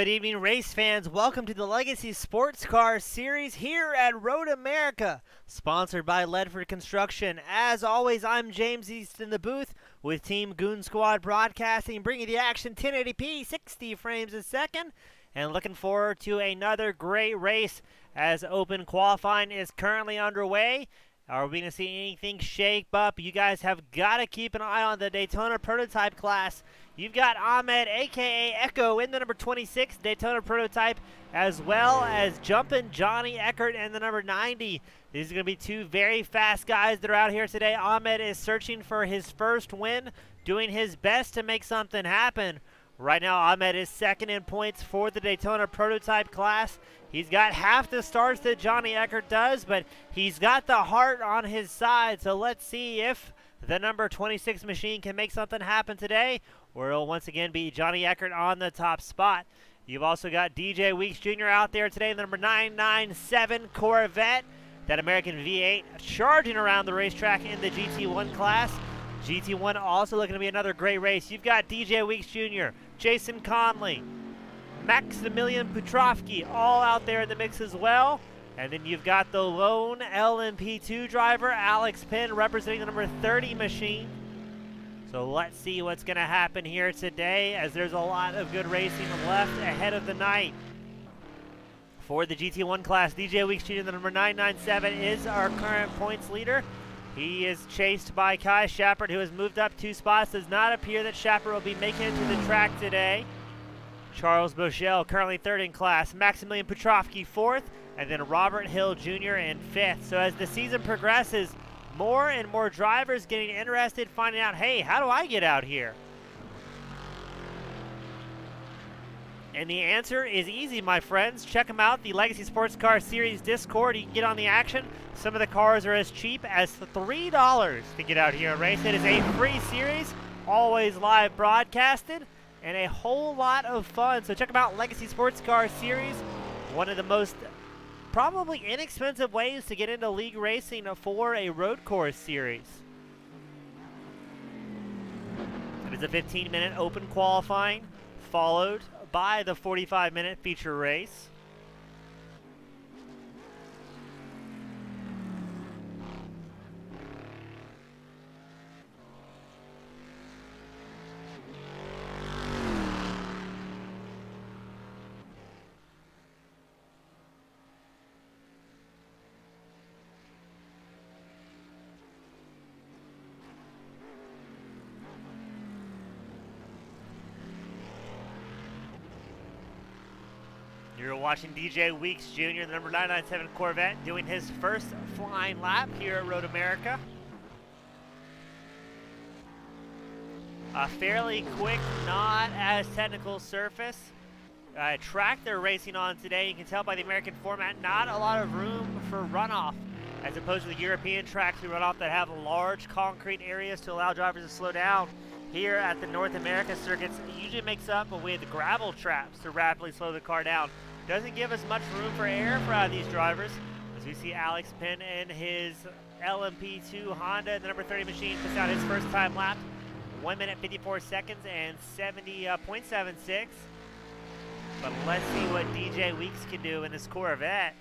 Good evening, race fans. Welcome to the Legacy Sports Car Series here at Road America, sponsored by Ledford Construction. As always, I'm James East in the booth with Team Goon Squad Broadcasting, bringing the action 1080p, 60 frames a second, and looking forward to another great race as open qualifying is currently underway. Are we going to see anything shake up? You guys have got to keep an eye on the Daytona Prototype class. You've got Ahmed, a.k.a. Echo, in the number 26 Daytona Prototype, as well as Jumpin' Johnny Eckert in the number 90. These are going to be two very fast guys that are out here today. Ahmed is searching for his first win, doing his best to make something happen. Right now, Ahmed is second in points for the Daytona Prototype class. He's got half the starts that Johnny Eckert does, but he's got the heart on his side. So let's see if the number 26 machine can make something happen today, or it'll once again be Johnny Eckert on the top spot. You've also got DJ Weeks Jr. out there today, the number 997 Corvette, that American V8 charging around the racetrack in the GT1 class. GT1 also looking to be another great race. You've got DJ Weeks Jr., Jason Conley, Maximilian Petrovsky all out there in the mix as well. And then you've got the lone LMP2 driver, Alex Penn, representing the number 30 machine. So let's see what's going to happen here today, as there's a lot of good racing left ahead of the night. For the GT1 class, DJ Weeks Jr., the number 997, is our current points leader. He is chased by Kai Shepard, who has moved up 2 spots. Does not appear that Shepard will be making it to the track today. Charles Bochelle currently 3rd in class. Maximilian Petrovsky 4th, and then Robert Hill Jr. in 5th. So as the season progresses, more and more drivers getting interested, finding out, hey, how do I get out here? And the answer is easy, my friends. Check them out, the Legacy Sports Car Series Discord. You can get on the action. Some of the cars are as cheap as $3 to get out here and race. It is a free series, always live broadcasted, and a whole lot of fun. So check them out, Legacy Sports Car Series. One of the most probably inexpensive ways to get into league racing for a road course series. It is a 15-minute open qualifying, followed by the 45-minute feature race. You're watching DJ Weeks Jr., the number 997 Corvette, doing his first flying lap here at Road America. A fairly quick, not as technical surface. Track they're racing on today, you can tell by the American format, not a lot of room for runoff, as opposed to the European tracks we run off that have large concrete areas to allow drivers to slow down. Here at the North America circuits, it usually makes up with gravel traps to rapidly slow the car down. Doesn't give us much room for air for these drivers, as we see Alex Penn in his LMP2 Honda, the number 30 machine, puts out his first time lap, 1 minute 54 seconds and 70.76. But let's see what DJ Weeks can do in this Corvette.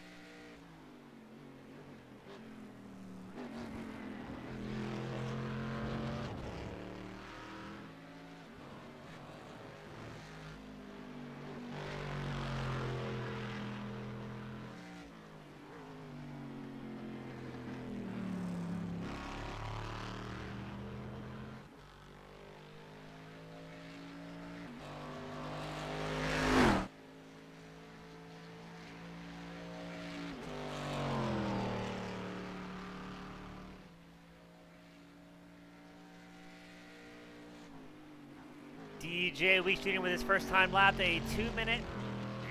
DJ Weeks Jr. with his first time lap, a 2 minute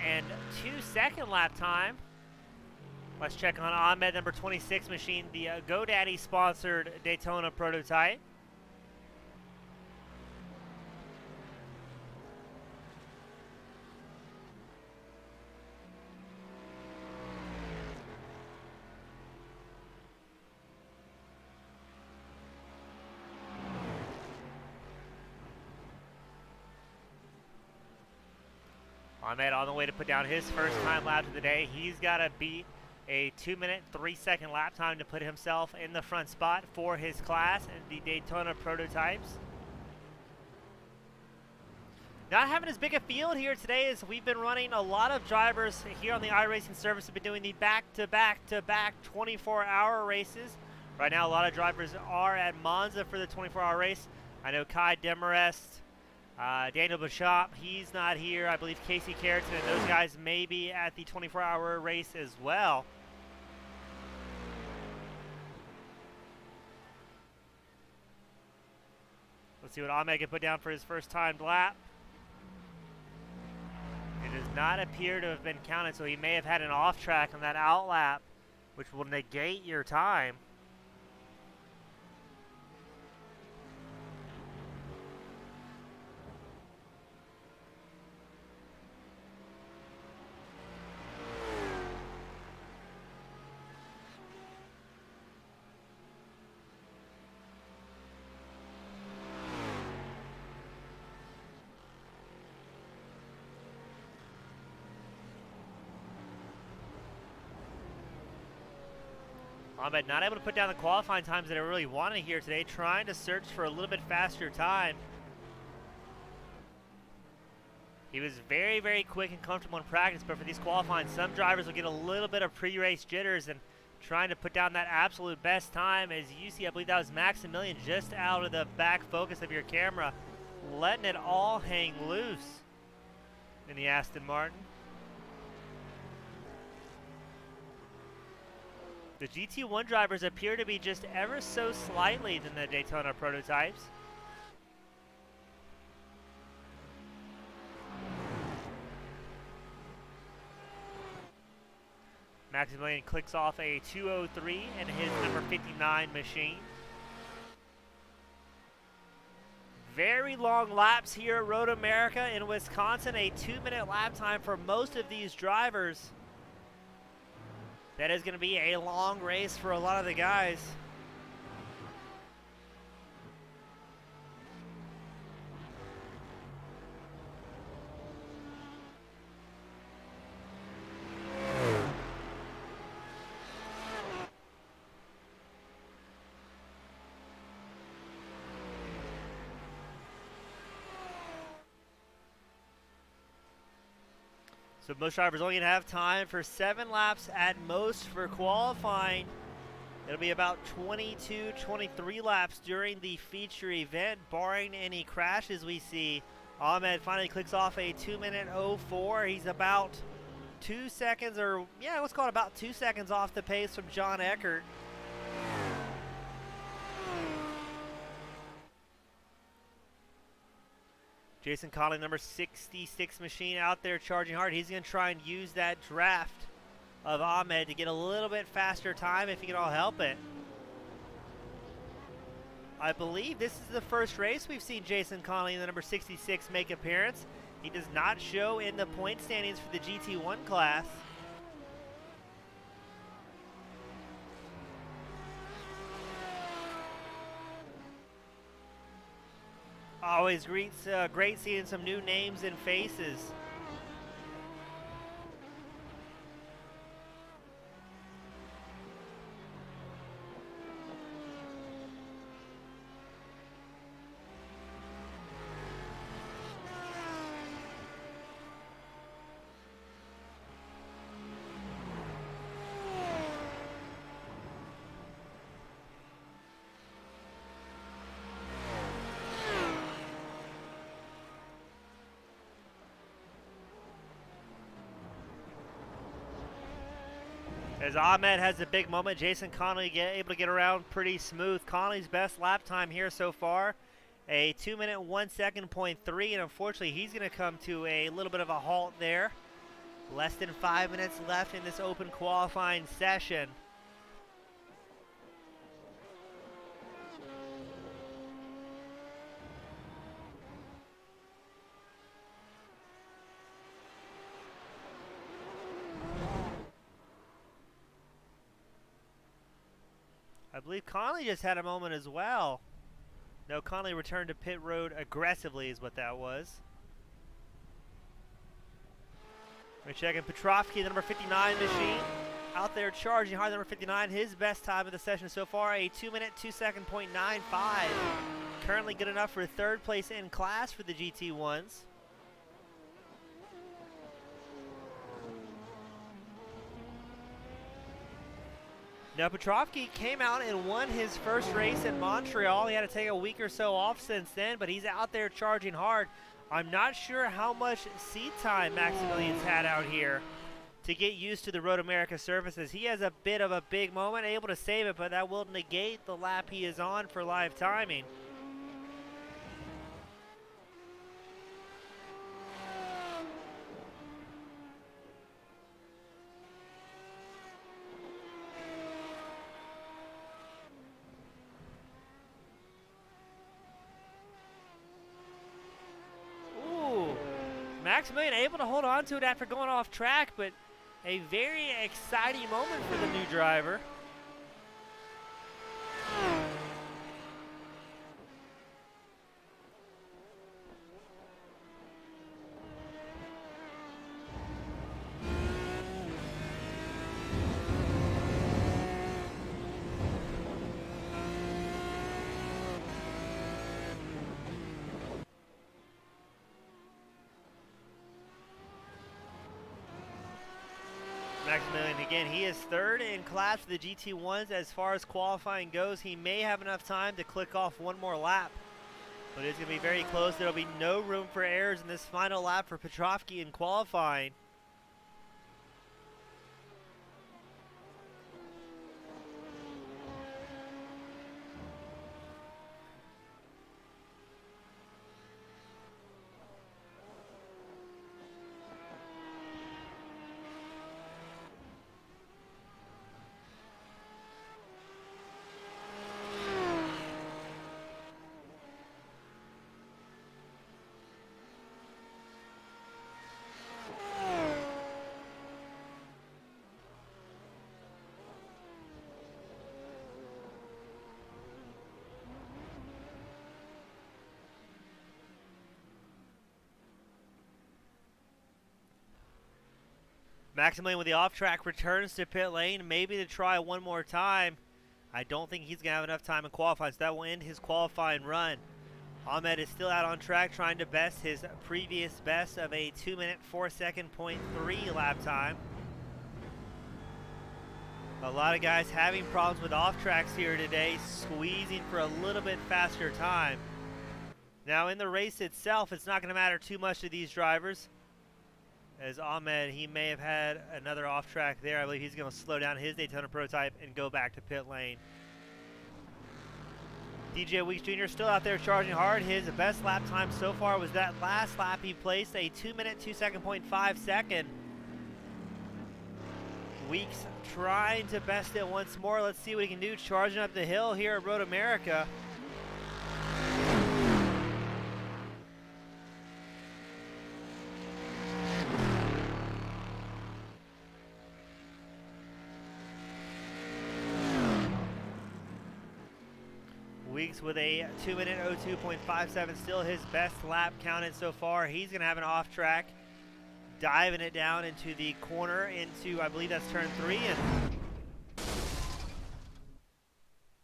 and 2 second lap time. Let's check on Ahmed, number 26 machine, the GoDaddy sponsored Daytona Prototype. Ahmed on the way to put down his first time lap of the day. He's got to beat a 2-minute, 3-second lap time to put himself in the front spot for his class in the Daytona prototypes. Not having as big a field here today as we've been running. A lot of drivers here on the iRacing service have been doing the back-to-back-to-back 24-hour races. Right now, a lot of drivers are at Monza for the 24-hour race. I know Kai Demarest, Daniel Bishop, he's not here. I believe Casey Carrington and those guys may be at the 24-hour race as well. Let's see what Ahmed can put down for his first time lap. It does not appear to have been counted, so he may have had an off track on that out lap, which will negate your time. Ahmed not able to put down the qualifying times that I really wanted here today, trying to search for a little bit faster time. He was very, very quick and comfortable in practice, but for these qualifying, some drivers will get a little bit of pre-race jitters and trying to put down that absolute best time. As you see, I believe that was Maximilian just out of the back focus of your camera, letting it all hang loose in the Aston Martin. The GT1 drivers appear to be just ever so slightly than the Daytona prototypes. Maximilian clicks off a 2:03 in his number 59 machine. Very long laps here at Road America in Wisconsin. A 2-minute lap time for most of these drivers. That is going to be a long race for a lot of the guys. So most drivers only going to have time for 7 laps at most for qualifying. It'll be about 22, 23 laps during the feature event, barring any crashes we see. Ahmed finally clicks off a 2-minute 04. He's about 2 seconds, or yeah, let's call it about 2 seconds off the pace from John Eckert. Jason Conley, number 66 machine, out there charging hard. He's going to try and use that draft of Ahmed to get a little bit faster time if he can all help it. I believe this is the first race we've seen Jason Conley, the number 66, make appearance. He does not show in the point standings for the GT1 class. Always great seeing some new names and faces. As Ahmed has a big moment, Jason Conley able to get around pretty smooth. Conley's best lap time here so far, a 2-minute 1 second .3, and unfortunately he's going to come to a little bit of a halt there. Less than 5 minutes left in this open qualifying session. I believe Conley just had a moment as well. No, Conley returned to pit road aggressively is what that was. We're checking Petrovsky, the number 59 machine. Out there charging hard, number 59. His best time of the session so far, a 2-minute, 2-second.95. Currently good enough for third place in class for the GT1s. Now, Petrovsky came out and won his first race in Montreal. He had to take a week or so off since then, but he's out there charging hard. I'm not sure how much seat time Maximilian's had out here to get used to the Road America surfaces. He has a bit of a big moment, able to save it, but that will negate the lap he is on for live timing. Maximilian able to hold on to it after going off track, but a very exciting moment for the new driver. Maximilian, again, he is third in class for the GT1s as far as qualifying goes. He may have enough time to click off one more lap, but it's going to be very close. There will be no room for errors in this final lap for Petrovsky in qualifying. Maximilian with the off-track returns to pit lane, maybe to try one more time. I don't think he's going to have enough time in qualifying, so that will end his qualifying run. Ahmed is still out on track trying to best his previous best of a 2-minute, 4-second.3 lap time. A lot of guys having problems with off-tracks here today, squeezing for a little bit faster time. Now in the race itself, it's not going to matter too much to these drivers. As Ahmed, he may have had another off track there. I believe he's going to slow down his Daytona prototype and go back to pit lane. DJ Weeks Jr. still out there charging hard. His best lap time so far was that last lap he placed, a 2-minute, 2-second.5. Weeks trying to best it once more. Let's see what he can do charging up the hill here at Road America. Weeks with a 2-minute 02.57, still his best lap counted so far. He's going to have an off track, diving it down into the corner into, I believe that's turn 3. And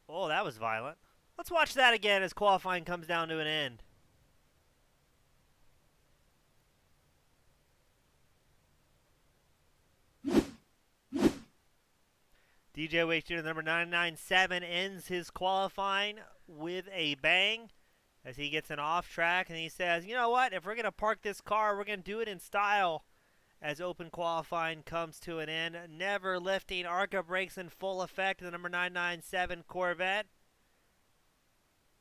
oh, that was violent. Let's watch that again as qualifying comes down to an end. DJ Waste Jr., number 997, ends his qualifying with a bang as he gets an off track, and he says, you know what, if we're going to park this car, we're going to do it in style as open qualifying comes to an end. Never lifting, ARCA brakes in full effect, the number 997 Corvette.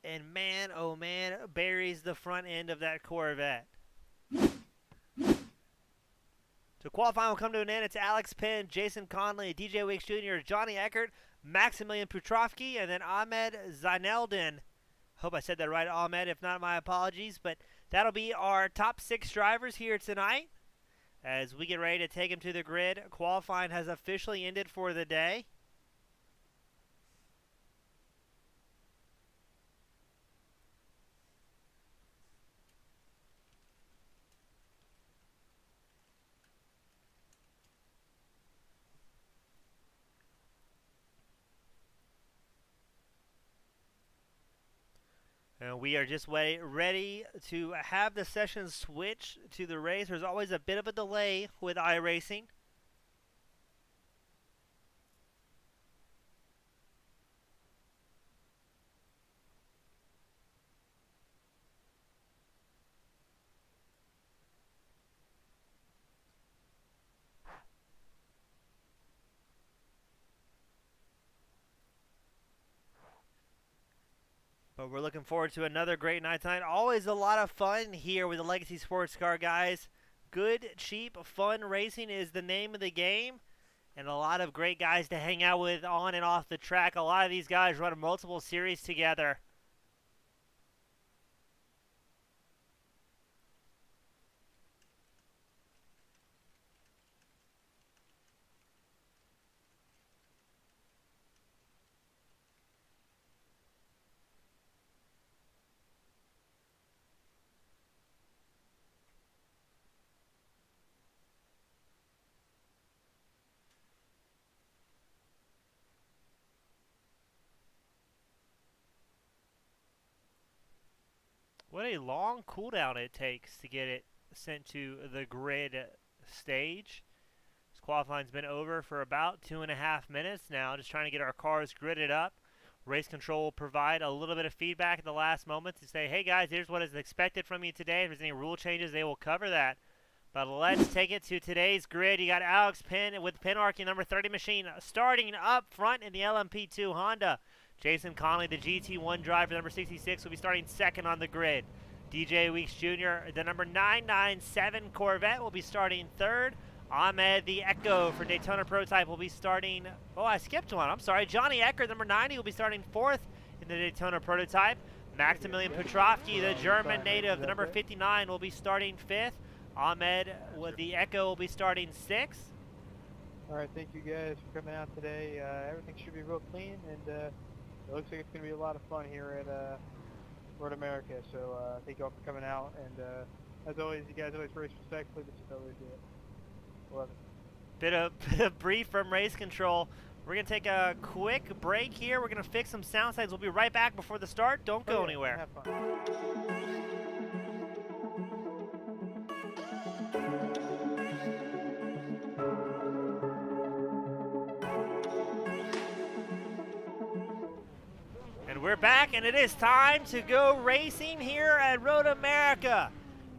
And man, oh man, buries the front end of that Corvette. So qualifying will come to an end. It's Alex Penn, Jason Conley, DJ Wicks Jr., Johnny Eckert, Maximilian Petrovsky, and then Ahmed Zaineldin. Hope I said that right, Ahmed. If not, my apologies. But that'll be our top 6 drivers here tonight as we get ready to take them to the grid. Qualifying has officially ended for the day. And we are just ready to have the session switch to the race. There's always a bit of a delay with iRacing. But we're looking forward to another great night tonight. Always a lot of fun here with the Legacy Sports Car guys. Good, cheap, fun racing is the name of the game. And a lot of great guys to hang out with on and off the track. A lot of these guys run multiple series together. What a long cooldown it takes to get it sent to the grid stage. This qualifying's been over for about 2.5 minutes now, just trying to get our cars gridded up. Race control will provide a little bit of feedback at the last moment to say, hey guys, here's what is expected from you today. If there's any rule changes, they will cover that. But let's take it to today's grid. You got Alex Penn with Pinarchy number 30 machine starting up front in the LMP2 Honda. Jason Conley, the GT1 driver, number 66, will be starting second on the grid. DJ Weeks Jr., the number 997 Corvette, will be starting third. Ahmed, the Echo for Daytona Prototype, will be starting... Oh, I skipped one. I'm sorry. Johnny Ecker, number 90, will be starting fourth in the Daytona Prototype. Maximilian Petrovsky, the German native, the number 59, will be starting fifth. Ahmed, with the Echo, will be starting sixth. All right, thank you guys for coming out today. Everything should be real clean, and it looks like it's going to be a lot of fun here at Road America. So thank you all for coming out, and as always, you guys always race respectfully, but you always do it. Love it. Bit of brief from race control. We're going to take a quick break here. We're going to fix some sound sides. We'll be right back before the start. Don't go anywhere. Have fun. And we're back, and it is time to go racing here at Road America.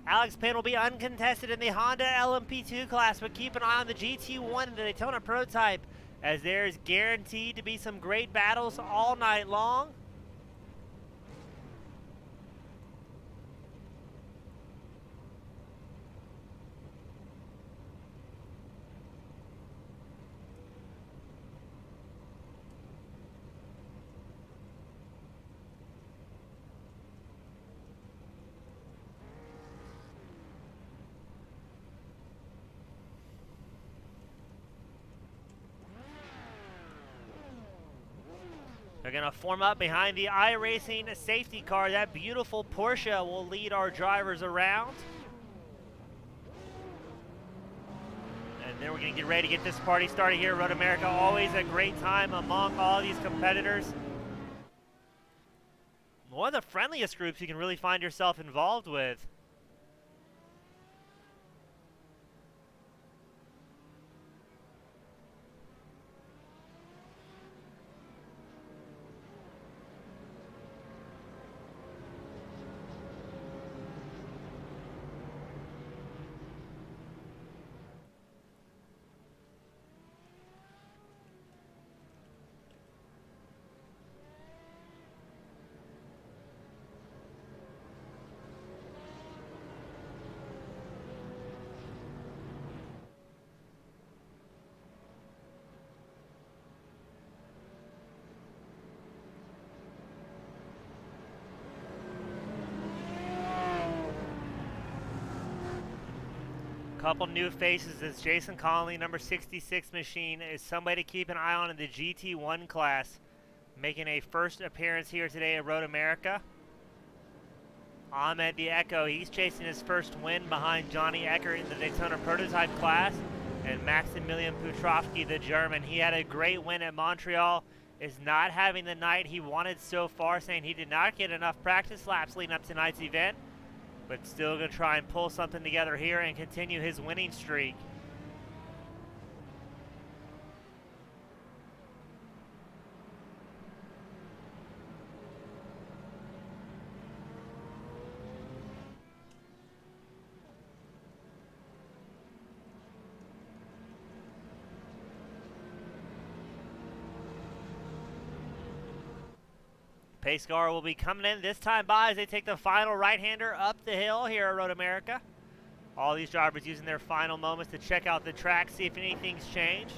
Alex Penn will be uncontested in the Honda LMP2 class, but keep an eye on the GT1 and the Daytona Prototype, as there's guaranteed to be some great battles all night long. They're going to form up behind the iRacing safety car. That beautiful Porsche will lead our drivers around. And then we're going to get ready to get this party started here at Road America. Always a great time among all these competitors. One of the friendliest groups you can really find yourself involved with. Couple new faces. This Jason Conley, number 66 machine, is somebody to keep an eye on in the GT1 class, making a first appearance here today at Road America. Ahmed the Echo, he's chasing his first win behind Johnny Ecker in the Daytona Prototype class. And Maximilian Petrovsky, the German, he had a great win at Montreal is not having the night he wanted so far, saying he did not get enough practice laps leading up to tonight's event, but still going to try and pull something together here and continue his winning streak. Pace car will be coming in this time by as they take the final right-hander up the hill here at Road America. All these drivers using their final moments to check out the track, see if anything's changed.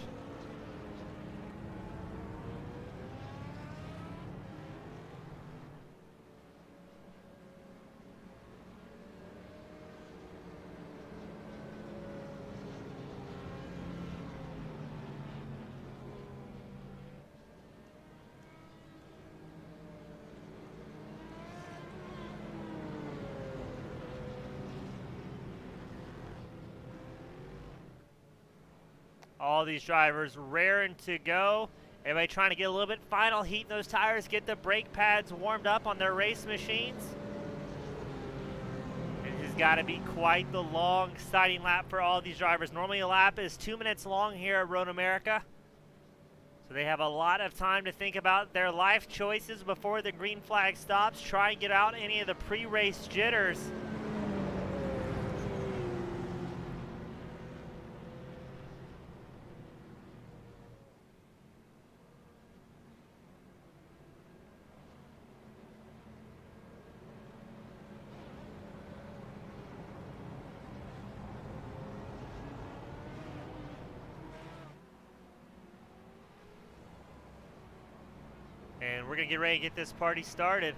All these drivers raring to go. Everybody trying to get a little bit final heat in those tires, get the brake pads warmed up on their race machines. It has got to be quite the long, exciting lap for all these drivers. Normally a lap is 2 minutes long here at Road America. So they have a lot of time to think about their life choices before the green flag stops. Try and get out any of the pre-race jitters. And we're going to get ready to get this party started.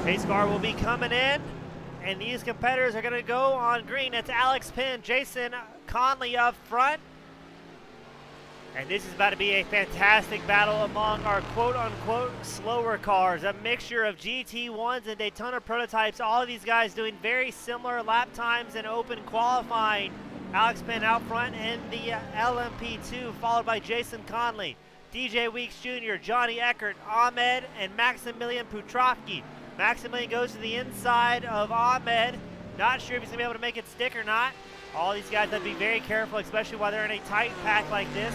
Pace car will be coming in. And these competitors are going to go on green. It's Alex Penn, Jason Conley up front. And this is about to be a fantastic battle among our quote-unquote slower cars. A mixture of GT1s and Daytona prototypes. All of these guys doing very similar lap times in open qualifying. Alex Penn out front in the LMP2, followed by Jason Conley, DJ Weeks Jr., Johnny Eckert, Ahmed, and Maximilian Petrovsky. Maximilian goes to the inside of Ahmed. Not sure if he's going to be able to make it stick or not. All these guys have to be very careful, especially while they're in a tight pack like this.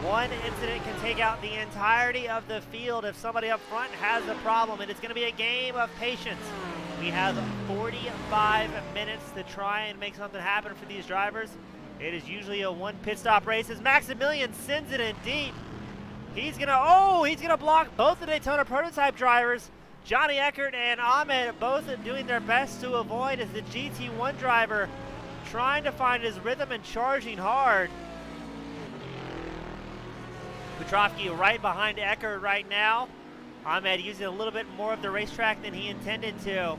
One incident can take out the entirety of the field if somebody up front has a problem, and it's going to be a game of patience. We have 45 minutes to try and make something happen for these drivers. It is usually a one pit stop race as Maximilian sends it in deep. He's going to block both the Daytona prototype drivers. Johnny Eckert and Ahmed both doing their best to avoid as the GT1 driver trying to find his rhythm and charging hard. Petrovsky right behind Eckert right now. Ahmed using a little bit more of the racetrack than he intended to,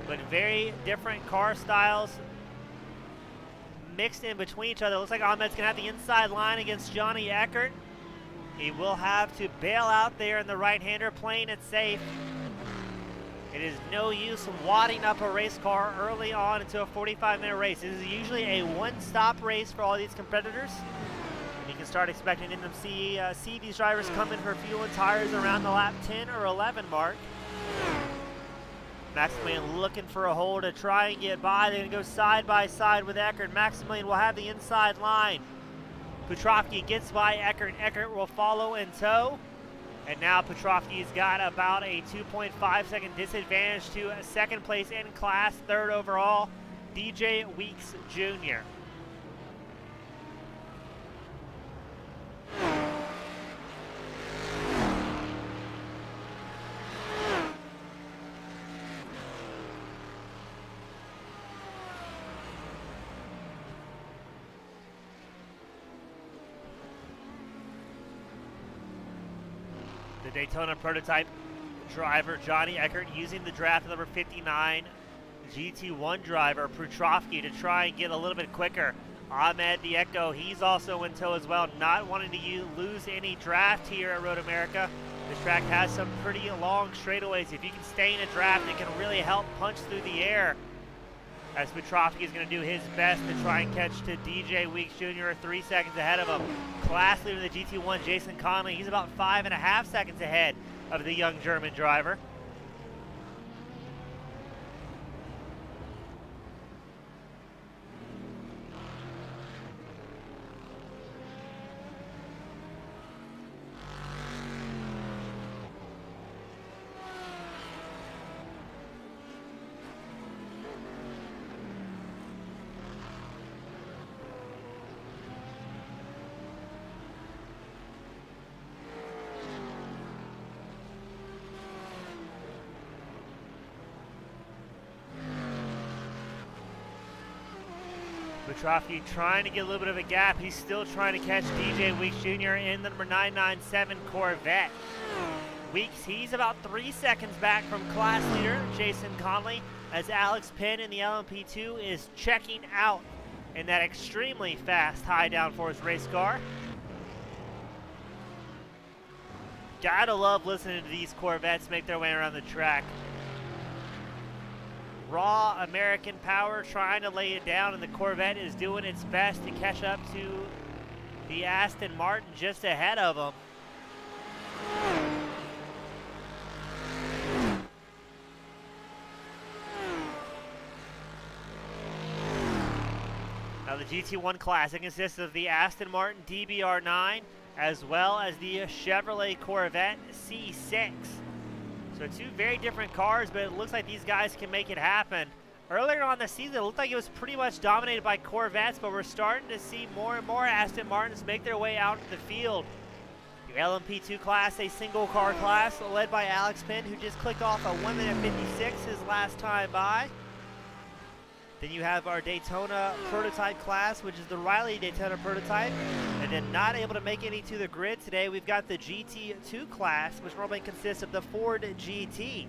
but very different car styles mixed in between each other. Looks like Ahmed's gonna have the inside line against Johnny Eckert. He will have to bail out there in the right-hander, playing it safe. It is no use wadding up a race car early on into a 45-minute race. This is usually a one-stop race for all these competitors. And you can start expecting them to see these drivers come in for fuel and tires around the lap 10 or 11 mark. Maximilian looking for a hole to try and get by. They're going to go side by side with Eckert. Maximilian will have the inside line. Petrovsky gets by Eckert. Eckert will follow in tow. And now Petrovsky's got about a 2.5 second disadvantage to second place in class, third overall, DJ Weeks Jr. The Daytona prototype driver Johnny Eckert using the draft number 59 GT1 driver, Prutrovsky, to try and get a little bit quicker. Ahmed the Echo, he's also in tow as well, not wanting to lose any draft here at Road America. This track has some pretty long straightaways. If you can stay in a draft, it can really help punch through the air. As Prutrovsky is going to do his best to try and catch to DJ Weeks Jr. 3 seconds ahead of him. Class leader in the GT1, Jason Conley, he's about 5.5 seconds ahead of the young German driver. Prutrovsky trying to get a little bit of a gap. He's still trying to catch DJ Weeks Jr. in the number 997 Corvette. Weeks, he's about 3 seconds back from class leader Jason Conley, as Alex Penn in the LMP2 is checking out in that extremely fast high downforce race car. Gotta love listening to these Corvettes make their way around the track. Raw American power trying to lay it down, and the Corvette is doing its best to catch up to the Aston Martin just ahead of them. Now the GT1 Classic consists of the Aston Martin DBR9 as well as the Chevrolet Corvette C6. So two very different cars, but it looks like these guys can make it happen. Earlier on the season, it looked like it was pretty much dominated by Corvettes, but we're starting to see more and more Aston Martins make their way out to the field. The LMP2 class, a single car class, led by Alex Penn, who just clicked off a 1 minute 56 his last time by. Then you have our Daytona prototype class, which is the Riley Daytona prototype. And then not able to make any to the grid today, we've got the GT2 class, which normally consists of the Ford GTs.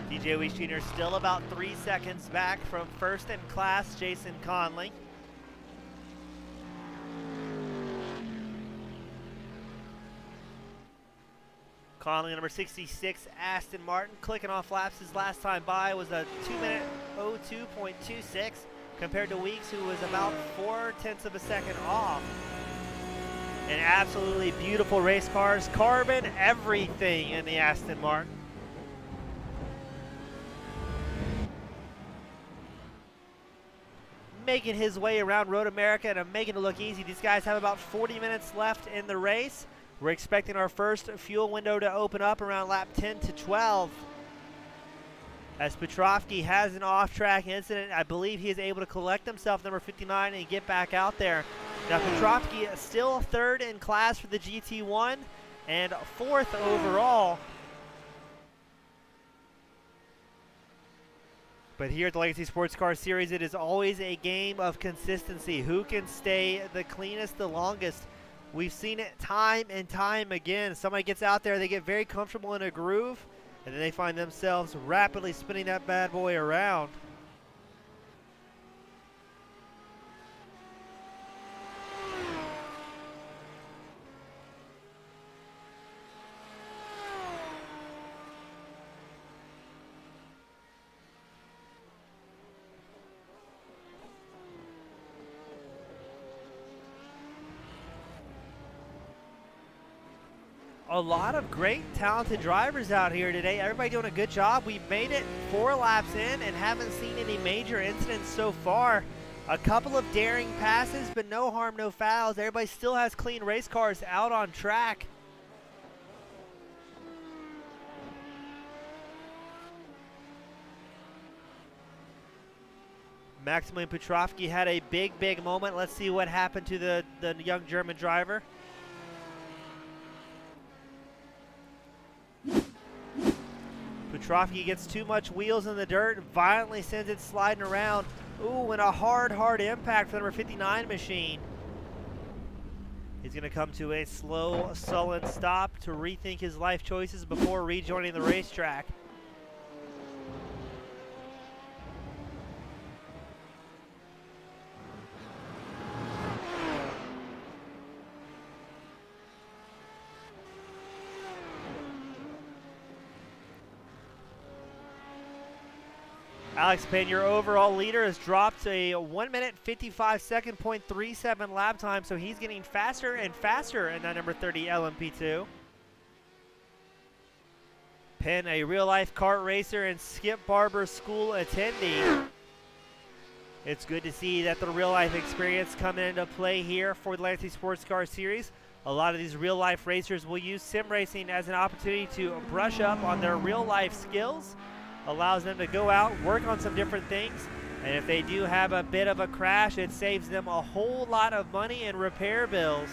DJ Weeks Jr. still about 3 seconds back from first in class, Jason Conley. Conley, number 66, Aston Martin, clicking off laps his last time by was a 2 minute 02.26 compared to Weeks, who was about 0.4 of a second off. And absolutely beautiful race cars, carbon everything in the Aston Martin. Making his way around Road America and making it look easy. These guys have about 40 minutes left in the race. We're expecting our first fuel window to open up around lap 10 to 12. As Prutrovsky has an off-track incident, I believe he is able to collect himself, number 59, and get back out there. Now Prutrovsky is still third in class for the GT1 and fourth overall. But here at the Legacy Sports Car Series, it is always a game of consistency. Who can stay the cleanest the longest? We've seen it time and time again. Somebody gets out there, they get very comfortable in a groove, and then they find themselves rapidly spinning that bad boy around. A lot of great, talented drivers out here today. Everybody doing a good job. We've made it 4 laps in and haven't seen any major incidents so far. A couple of daring passes, but no harm, no fouls. Everybody still has clean race cars out on track. Maximilian Prutrovsky had a big moment. Let's see what happened to the young German driver. Petrovsky gets too much wheels in the dirt, violently sends it sliding around. Ooh, and a hard impact for the number 59 machine. He's going to come to a slow, sullen stop to rethink his life choices before rejoining the racetrack. Alex Penn, your overall leader, has dropped a 1 minute 55 second .37 lap time, so he's getting faster and faster in that number 30 LMP2. Penn, a real-life kart racer and Skip Barber school attendee. It's good to see that the real-life experience coming into play here for the Legacy Sports Car Series. A lot of these real-life racers will use sim racing as an opportunity to brush up on their real-life skills. Allows them to go out, work on some different things, and if they do have a bit of a crash, it saves them a whole lot of money and repair bills.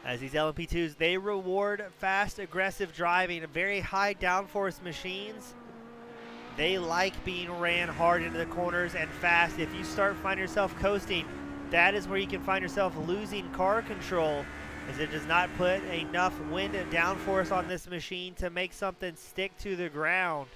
As these LMP2s, they reward fast, aggressive driving, very high downforce machines. They like being ran hard into the corners and fast. If you start finding yourself coasting, that is where you can find yourself losing car control, as it does not put enough wind and downforce on this machine to make something stick to the ground.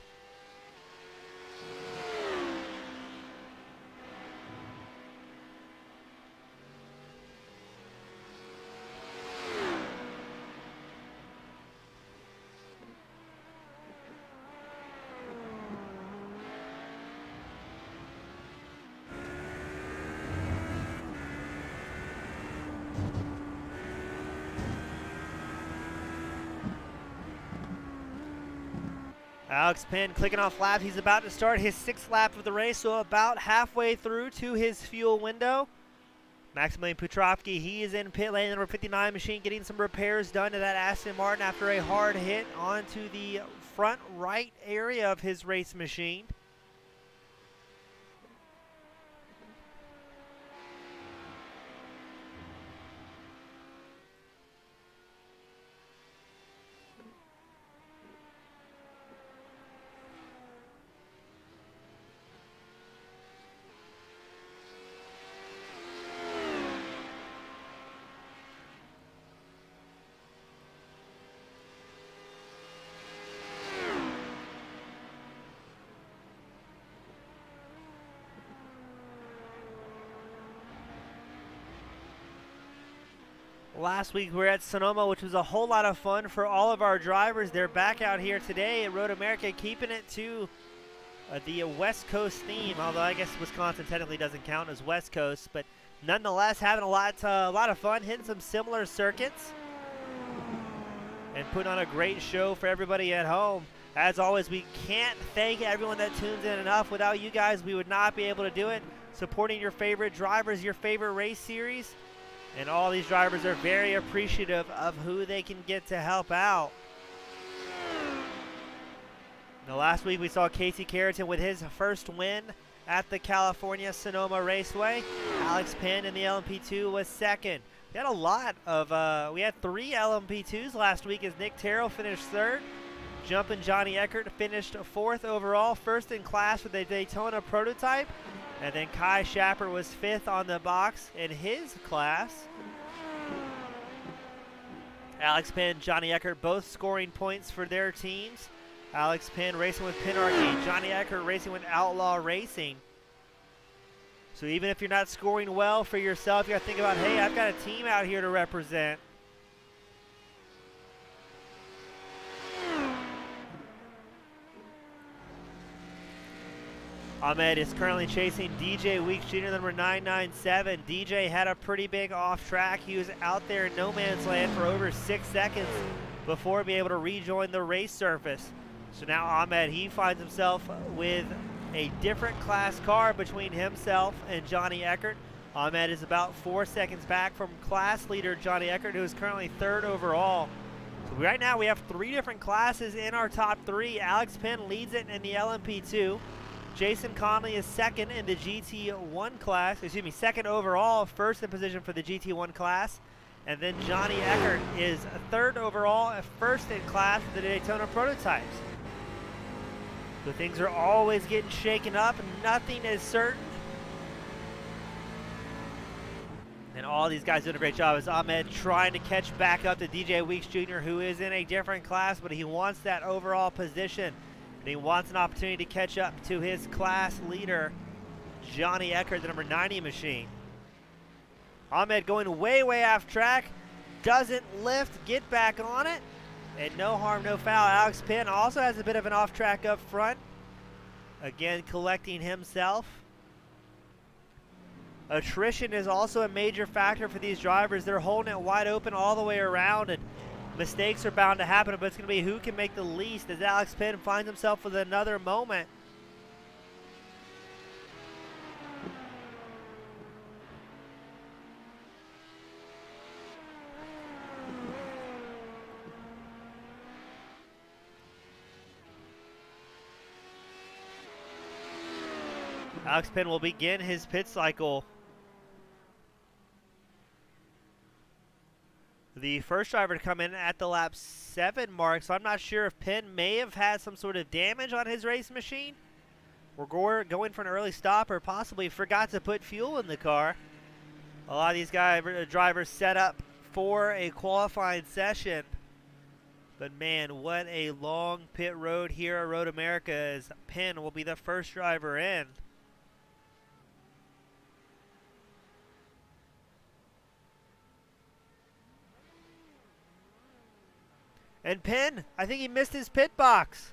Alex Penn clicking off laps. He's about to start his 6th lap of the race, so about halfway through to his fuel window. Maximilian Petrovsky, he is in pit lane, number 59 machine, getting some repairs done to that Aston Martin after a hard hit onto the front right area of his race machine. Last week we were at Sonoma, which was a whole lot of fun for all of our drivers. They're back out here today at Road America, keeping it to the West Coast theme, although I guess Wisconsin technically doesn't count as West Coast, but nonetheless having a lot of fun, hitting some similar circuits and putting on a great show for everybody at home. As always, we can't thank everyone that tunes in enough. Without you guys, we would not be able to do it. Supporting your favorite drivers, your favorite race series. And all these drivers are very appreciative of who they can get to help out. Now, last week we saw Casey Carrington with his first win at the California Sonoma Raceway. Alex Penn in the LMP2 was second. We had a lot of, we had 3 LMP2s last week as Nick Terrell finished third. Jumpin' Johnny Eckert finished 4th overall, first in class with a Daytona prototype. And then Kai Schapper was 5th on the box in his class. Alex Penn, Johnny Eckert both scoring points for their teams. Alex Penn racing with Pinarchy, Johnny Eckert racing with Outlaw Racing. So even if you're not scoring well for yourself, you got to think about, hey, I've got a team out here to represent. Ahmed is currently chasing DJ Weeks Jr., number 997. DJ had a pretty big off track. He was out there in no man's land for over 6 seconds before being able to rejoin the race surface. So now Ahmed, he finds himself with a different class car between himself and Johnny Eckert. Ahmed is about 4 seconds back from class leader Johnny Eckert, who is currently 3rd overall. So right now we have 3 different classes in our top 3. Alex Penn leads it in the LMP2. Jason Conley is 2nd in the GT1 class, 2nd overall, 1st in position for the GT1 class. And then Johnny Eckert is third overall, first in class for the Daytona prototypes. So things are always getting shaken up. Nothing is certain. And all these guys doing a great job. As Ahmed trying to catch back up to DJ Weeks Jr., who is in a different class, but he wants that overall position. And he wants an opportunity to catch up to his class leader, Johnny Eckert, the number 90 machine. Ahmed going way, way off track. Doesn't lift, get back on it. And no harm, no foul. Alex Penn also has a bit of an off track up front. Again, collecting himself. Attrition is also a major factor for these drivers. They're holding it wide open all the way around, and mistakes are bound to happen, but it's going to be who can make the least as Alex Penn finds himself with another moment. Alex Penn will begin his pit cycle. The first driver to come in at the lap 7 mark, so I'm not sure if Penn may have had some sort of damage on his race machine. Or going for an early stop, or possibly forgot to put fuel in the car. A lot of these drivers set up for a qualifying session. But man, what a long pit road here at Road America, as Penn will be the first driver in. And Penn, I think he missed his pit box.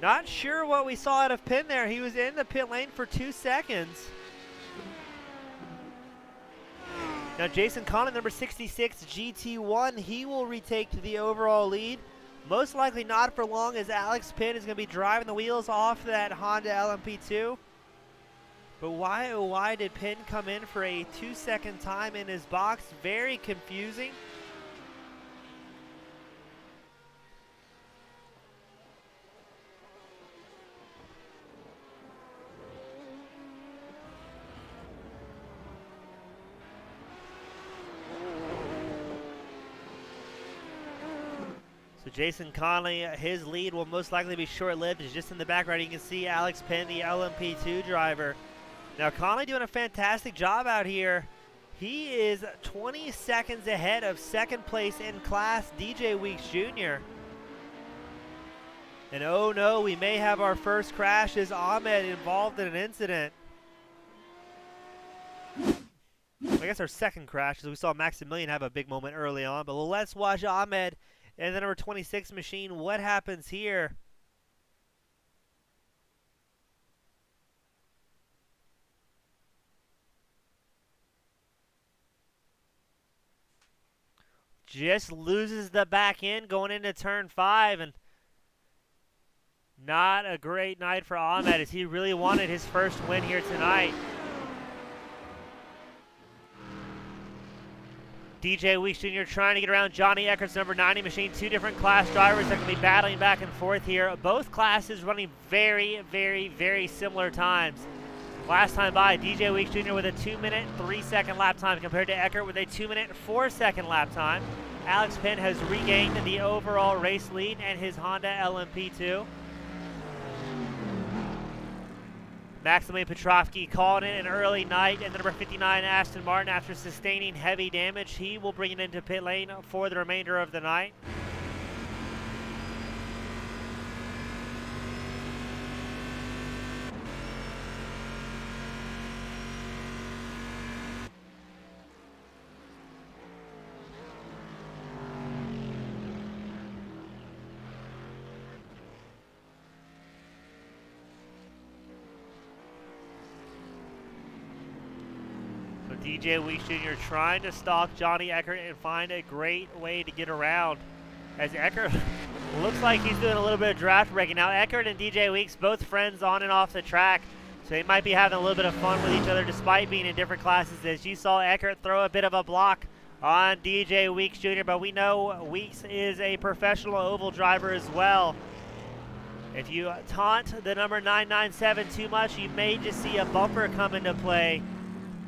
Not sure what we saw out of Penn there. He was in the pit lane for 2 seconds. Now Jason Conlon, number 66, GT1, he will retake the overall lead. Most likely not for long, as Alex Penn is going to be driving the wheels off that Honda LMP2. But why did Penn come in for a 2-second time in his box? Very confusing. So Jason Conley, his lead will most likely be short-lived. It's just in the background. You can see Alex Penn, the LMP2 driver. Now Conley doing a fantastic job out here. He is 20 seconds ahead of second place in class, DJ Weeks Jr. And oh no, we may have our first crash as Ahmed involved in an incident. I guess our second crash, as we saw Maximilian have a big moment early on. But let's watch Ahmed and the number 26 machine. What happens here? Just loses the back end going into turn 5, and not a great night for Ahmed, as he really wanted his first win here tonight. DJ Weeks Jr. trying to get around Johnny Eckert's number 90 machine. 2 different class drivers that can be battling back and forth here. Both classes running very, very, very similar times. Last time by, DJ Weeks Jr. with a 2-minute, 3-second lap time compared to Eckert with a 2-minute, 4-second lap time. Alex Penn has regained the overall race lead and his Honda LMP2. Maximilian Petrovsky calling it an early night, and the number 59 Aston Martin, after sustaining heavy damage, he will bring it into pit lane for the remainder of the night. DJ Weeks Jr. trying to stalk Johnny Eckert and find a great way to get around, as Eckert looks like he's doing a little bit of draft breaking. Now Eckert and DJ Weeks, both friends on and off the track, so they might be having a little bit of fun with each other despite being in different classes, as you saw Eckert throw a bit of a block on DJ Weeks Jr., but we know Weeks is a professional oval driver as well. If you taunt the number 997 too much, you may just see a bumper come into play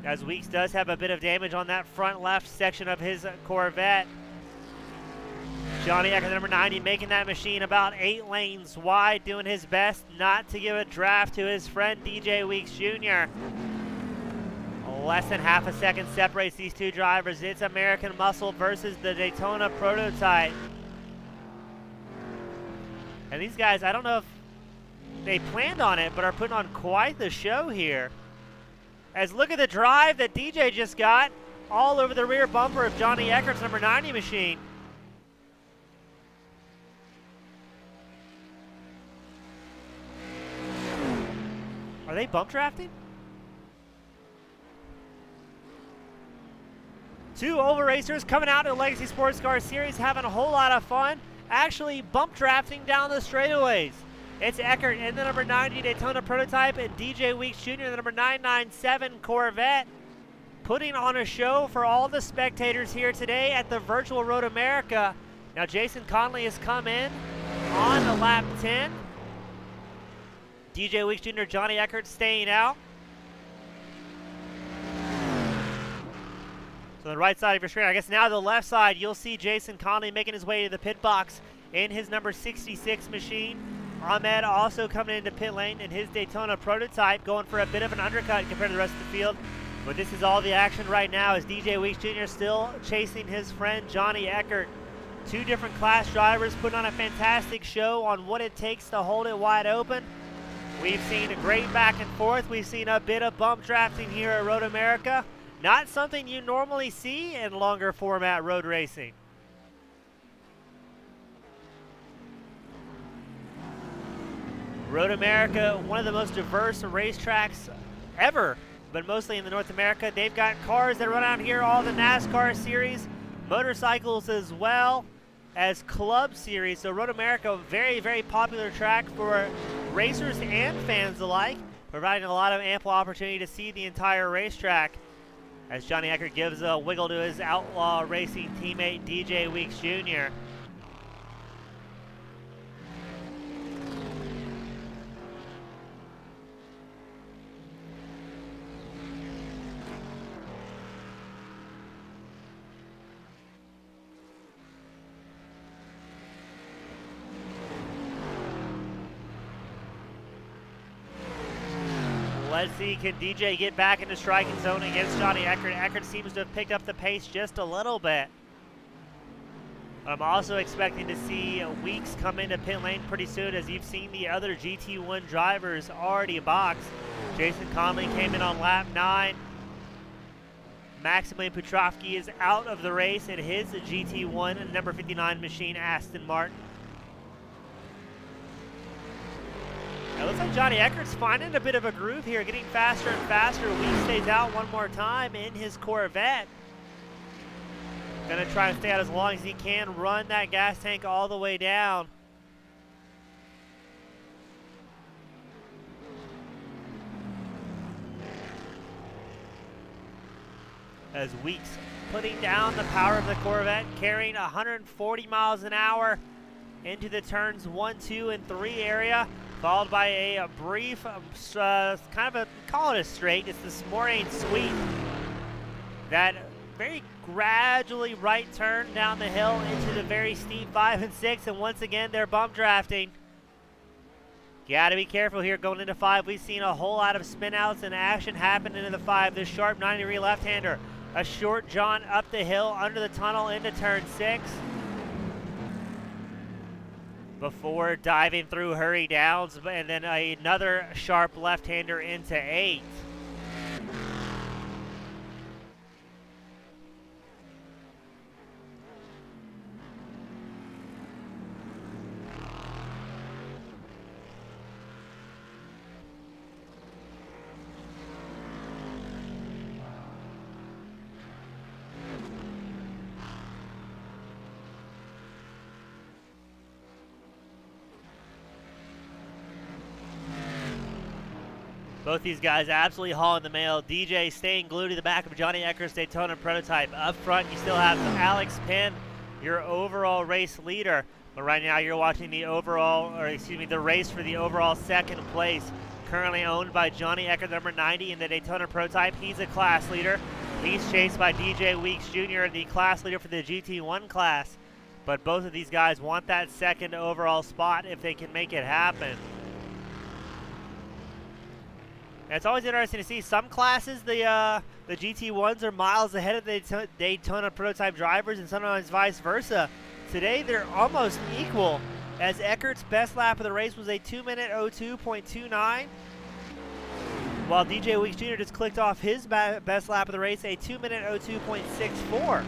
as Weeks does have a bit of damage on that front left section of his Corvette. Johnny Eckert, number 90, making that machine about 8 lanes wide, doing his best not to give a draft to his friend DJ Weeks Jr. Less than half a second separates these two drivers. It's American Muscle versus the Daytona Prototype. And these guys, I don't know if they planned on it, but are putting on quite the show here. As look at the drive that DJ just got all over the rear bumper of Johnny Eckert's number 90 machine. Are they bump drafting? Two oval racers coming out in the Legacy Sports Car Series having a whole lot of fun, actually bump drafting down the straightaways. It's Eckert in the number 90 Daytona Prototype and DJ Weeks Jr. in the number 997 Corvette, putting on a show for all the spectators here today at the virtual Road America. Now Jason Conley has come in on the lap 10. DJ Weeks Jr., Johnny Eckert staying out. So the right side of your screen, I guess now the left side, you'll see Jason Conley making his way to the pit box in his number 66 machine. Ahmed also coming into pit lane in his Daytona Prototype, going for a bit of an undercut compared to the rest of the field. But this is all the action right now as DJ Weeks Jr. still chasing his friend Johnny Eckert. Two different class drivers putting on a fantastic show on what it takes to hold it wide open. We've seen a great back and forth. We've seen a bit of bump drafting here at Road America. Not something you normally see in longer format road racing. Road America, one of the most diverse racetracks ever, but mostly in the North America. They've got cars that run out here, all the NASCAR series, motorcycles as well as club series. So Road America, a very, very popular track for racers and fans alike, providing a lot of ample opportunity to see the entire racetrack. As Johnny Eckert gives a wiggle to his Outlaw Racing teammate DJ Weeks Jr. Let's see, can DJ get back into striking zone against Johnny Eckert? Eckert seems to have picked up the pace just a little bit. I'm also expecting to see Weeks come into pit lane pretty soon, as you've seen the other GT1 drivers already box. Jason Conley came in on lap 9. Maximilian Petrovsky is out of the race in his GT1 number 59 machine, Aston Martin. It looks like Johnny Eckert's finding a bit of a groove here, getting faster and faster. Weeks stays out one more time in his Corvette. Gonna try to stay out as long as he can, run that gas tank all the way down. As Weeks putting down the power of the Corvette, carrying 140 miles an hour into the turns 1, 2, and 3 area. Followed by a brief, kind of a, call it a straight. It's this Moraine sweep. That very gradually right turn down the hill into the very steep 5 and 6. And once again, they're bump drafting. Gotta be careful here going into 5. We've seen a whole lot of spin outs and action happen into the 5. This sharp 90-degree left-hander. A short jaunt up the hill under the tunnel into turn 6. Before diving through hurry downs, and then another sharp left-hander into 8. Both these guys absolutely hauling the mail. DJ staying glued to the back of Johnny Eckert's Daytona Prototype. Up front, you still have Alex Penn, your overall race leader. But right now, you're watching the overall, or excuse me, the race for the overall second place. currently owned by Johnny Eckert, number 90 in the Daytona prototype. He's a class leader. He's chased by DJ Weeks Jr., the class leader for the GT1 class. But both of these guys want that second overall spot if they can make it happen. And it's always interesting to see some classes, the GT1s are miles ahead of the Daytona prototype drivers, and sometimes vice versa. Today they're almost equal, as Eckert's best lap of the race was a 2-minute 02.29, while DJ Weeks Jr. just clicked off his best lap of the race, a 2-minute 02.64.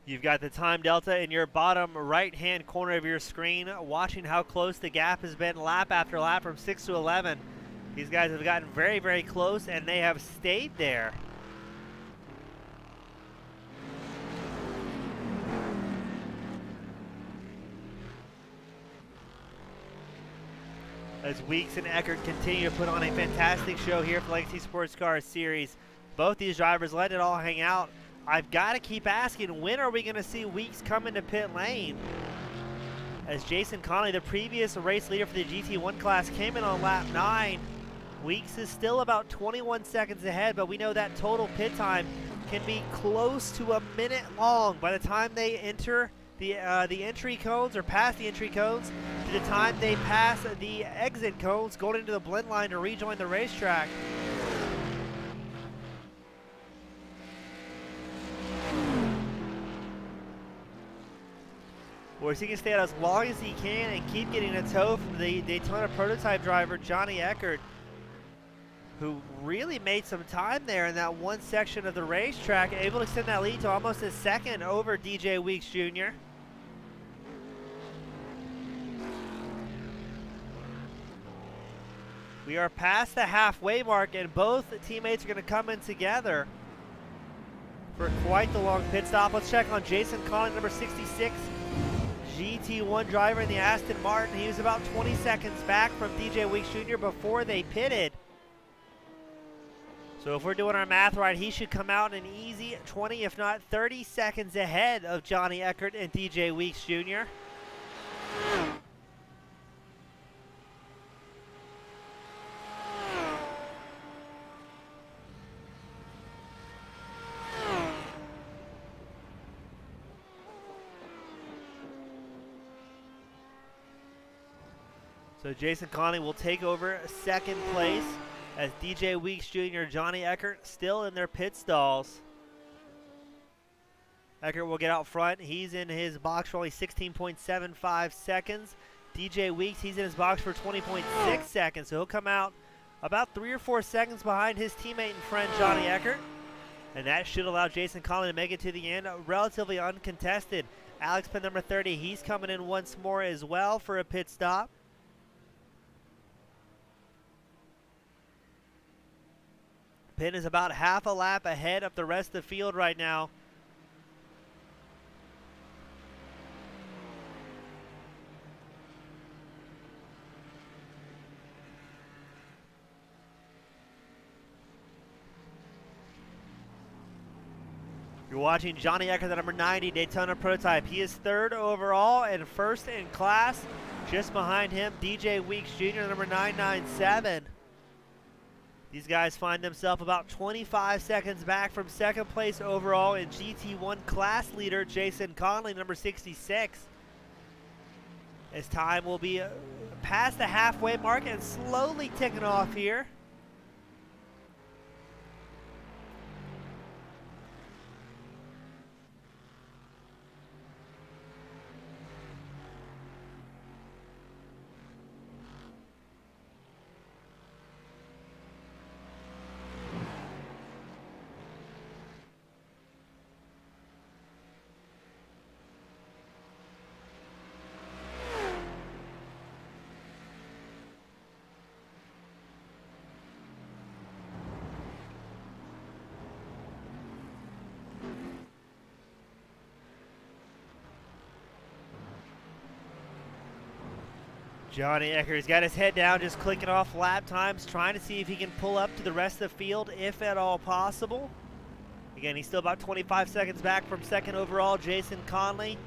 You've got the time delta in your bottom right-hand corner of your screen, watching how close the gap has been lap after lap from 6 to 11. These guys have gotten very, very close, and they have stayed there. As Weeks and Eckert continue to put on a fantastic show here for Legacy Sports Cars Series. Both these drivers let it all hang out. I've got to keep asking, when are we going to see Weeks come into pit lane? As Jason Conley, the previous race leader for the GT1 class, came in on lap 9. Weeks is still about 21 seconds ahead, but we know that total pit time can be close to a minute long by the time they enter the entry cones, or pass the entry cones, to the time they pass the exit cones going into the blend line to rejoin the racetrack. Whereas he can stay out as long as he can and keep getting a tow from the Daytona prototype driver, Johnny Eckert, who really made some time there in that one section of the racetrack, able to extend that lead to almost a second over DJ Weeks Jr. We are past the halfway mark, and both teammates are going to come in together for quite the long pit stop. Let's check on Jason Conley, number 66. GT1 driver in the Aston Martin. He was about 20 seconds back from DJ Weeks Jr. before they pitted. So if we're doing our math right, he should come out an easy 20, if not 30 seconds ahead of Johnny Eckert and DJ Weeks Jr. So Jason Conley will take over second place, as DJ Weeks Jr. Johnny Eckert still in their pit stalls. Eckert will get out front. He's in his box for only 16.75 seconds. DJ Weeks, he's in his box for 20.6 seconds. So he'll come out about 3 or 4 seconds behind his teammate and friend Johnny Eckert. And that should allow Jason Conley to make it to the end relatively uncontested. Alex Penn, number 30, he's coming in once more as well for a pit stop. Penn is about half a lap ahead of the rest of the field right now. You're watching Johnny Eckert, the number 90 Daytona prototype. He is third overall and first in class. Just behind him, DJ Weeks Jr., number 997. These guys find themselves about 25 seconds back from second place overall in GT1 class leader Jason Conley, number 66. His time will be past the halfway mark and slowly ticking off here. Johnny Eckert's got his head down, just clicking off lap times, trying to see if he can pull up to the rest of the field, if at all possible. Again, he's still about 25 seconds back from second overall, Jason Conley.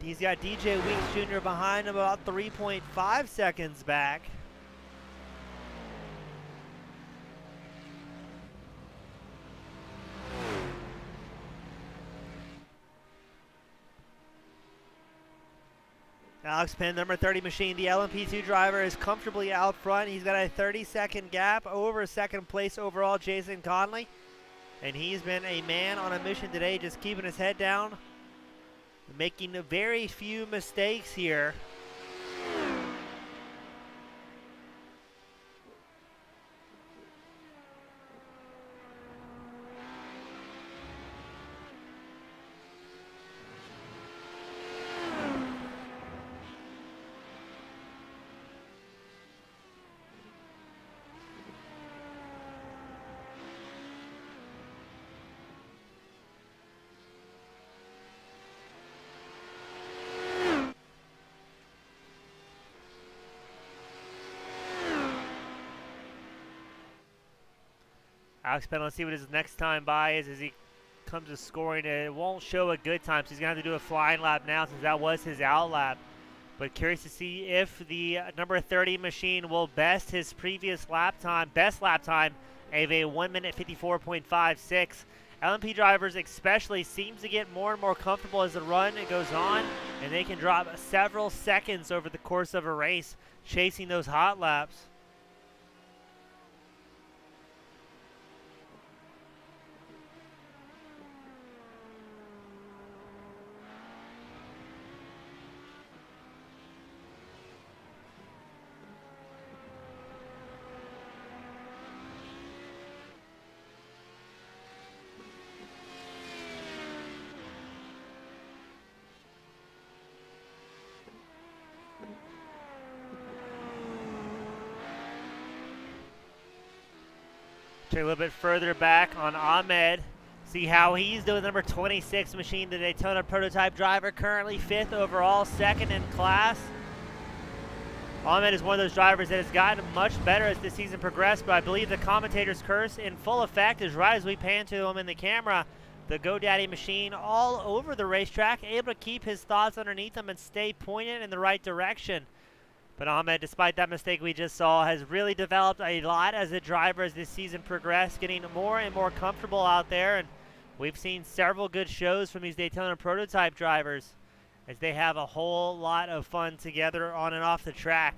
He's got DJ Weeks Jr. behind him, about 3.5 seconds back. Alex Penn, number 30 machine, the LMP2 driver, is comfortably out front. He's got a 30-second gap over second place overall, Jason Conley. And he's been a man on a mission today, just keeping his head down, making very few mistakes here. Alex Penn, let's see what his next time by is as he comes to scoring. It won't show a good time, so he's going to have to do a flying lap now since that was his out lap. But curious to see if the number 30 machine will best his previous lap time, best lap time of a 1 minute 54.56. LMP drivers especially seems to get more and more comfortable as the run goes on, and they can drop several seconds over the course of a race chasing those hot laps. Check a little bit further back on Ahmed. See how he's doing. Number 26 machine, the Daytona prototype driver, currently 5th overall, 2nd in class. Ahmed is one of those drivers that has gotten much better as the season progressed, but I believe the commentator's curse in full effect is right as we pan to him in the camera. The GoDaddy machine all over the racetrack, able to keep his thoughts underneath him and stay pointed in the right direction. But Ahmed, despite that mistake we just saw, has really developed a lot as a driver as this season progressed, getting more and more comfortable out there. And we've seen several good shows from these Daytona prototype drivers as they have a whole lot of fun together on and off the track.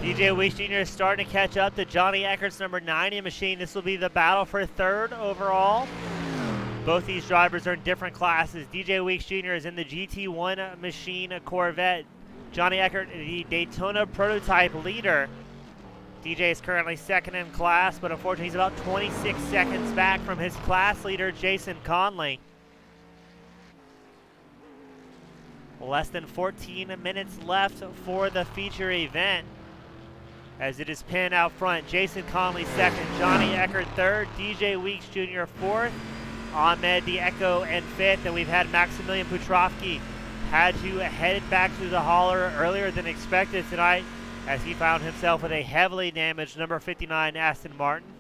DJ Weeks Jr. is starting to catch up to Johnny Eckert's number 90 machine. This will be the battle for 3rd overall. Both these drivers are in different classes. DJ Weeks Jr. is in the GT1 machine Corvette. Johnny Eckert, the Daytona prototype leader. DJ is currently 2nd in class, but unfortunately he's about 26 seconds back from his class leader, Jason Conley. Less than 14 minutes left for the feature event. As it is Penn out front, Jason Conley 2nd, Johnny Eckert 3rd, DJ Weeks Jr. 4th, Ahmed the Echo and 5th, and we've had Maximilian Petrovsky had to head back to the hauler earlier than expected tonight as he found himself with a heavily damaged number 59 Aston Martin.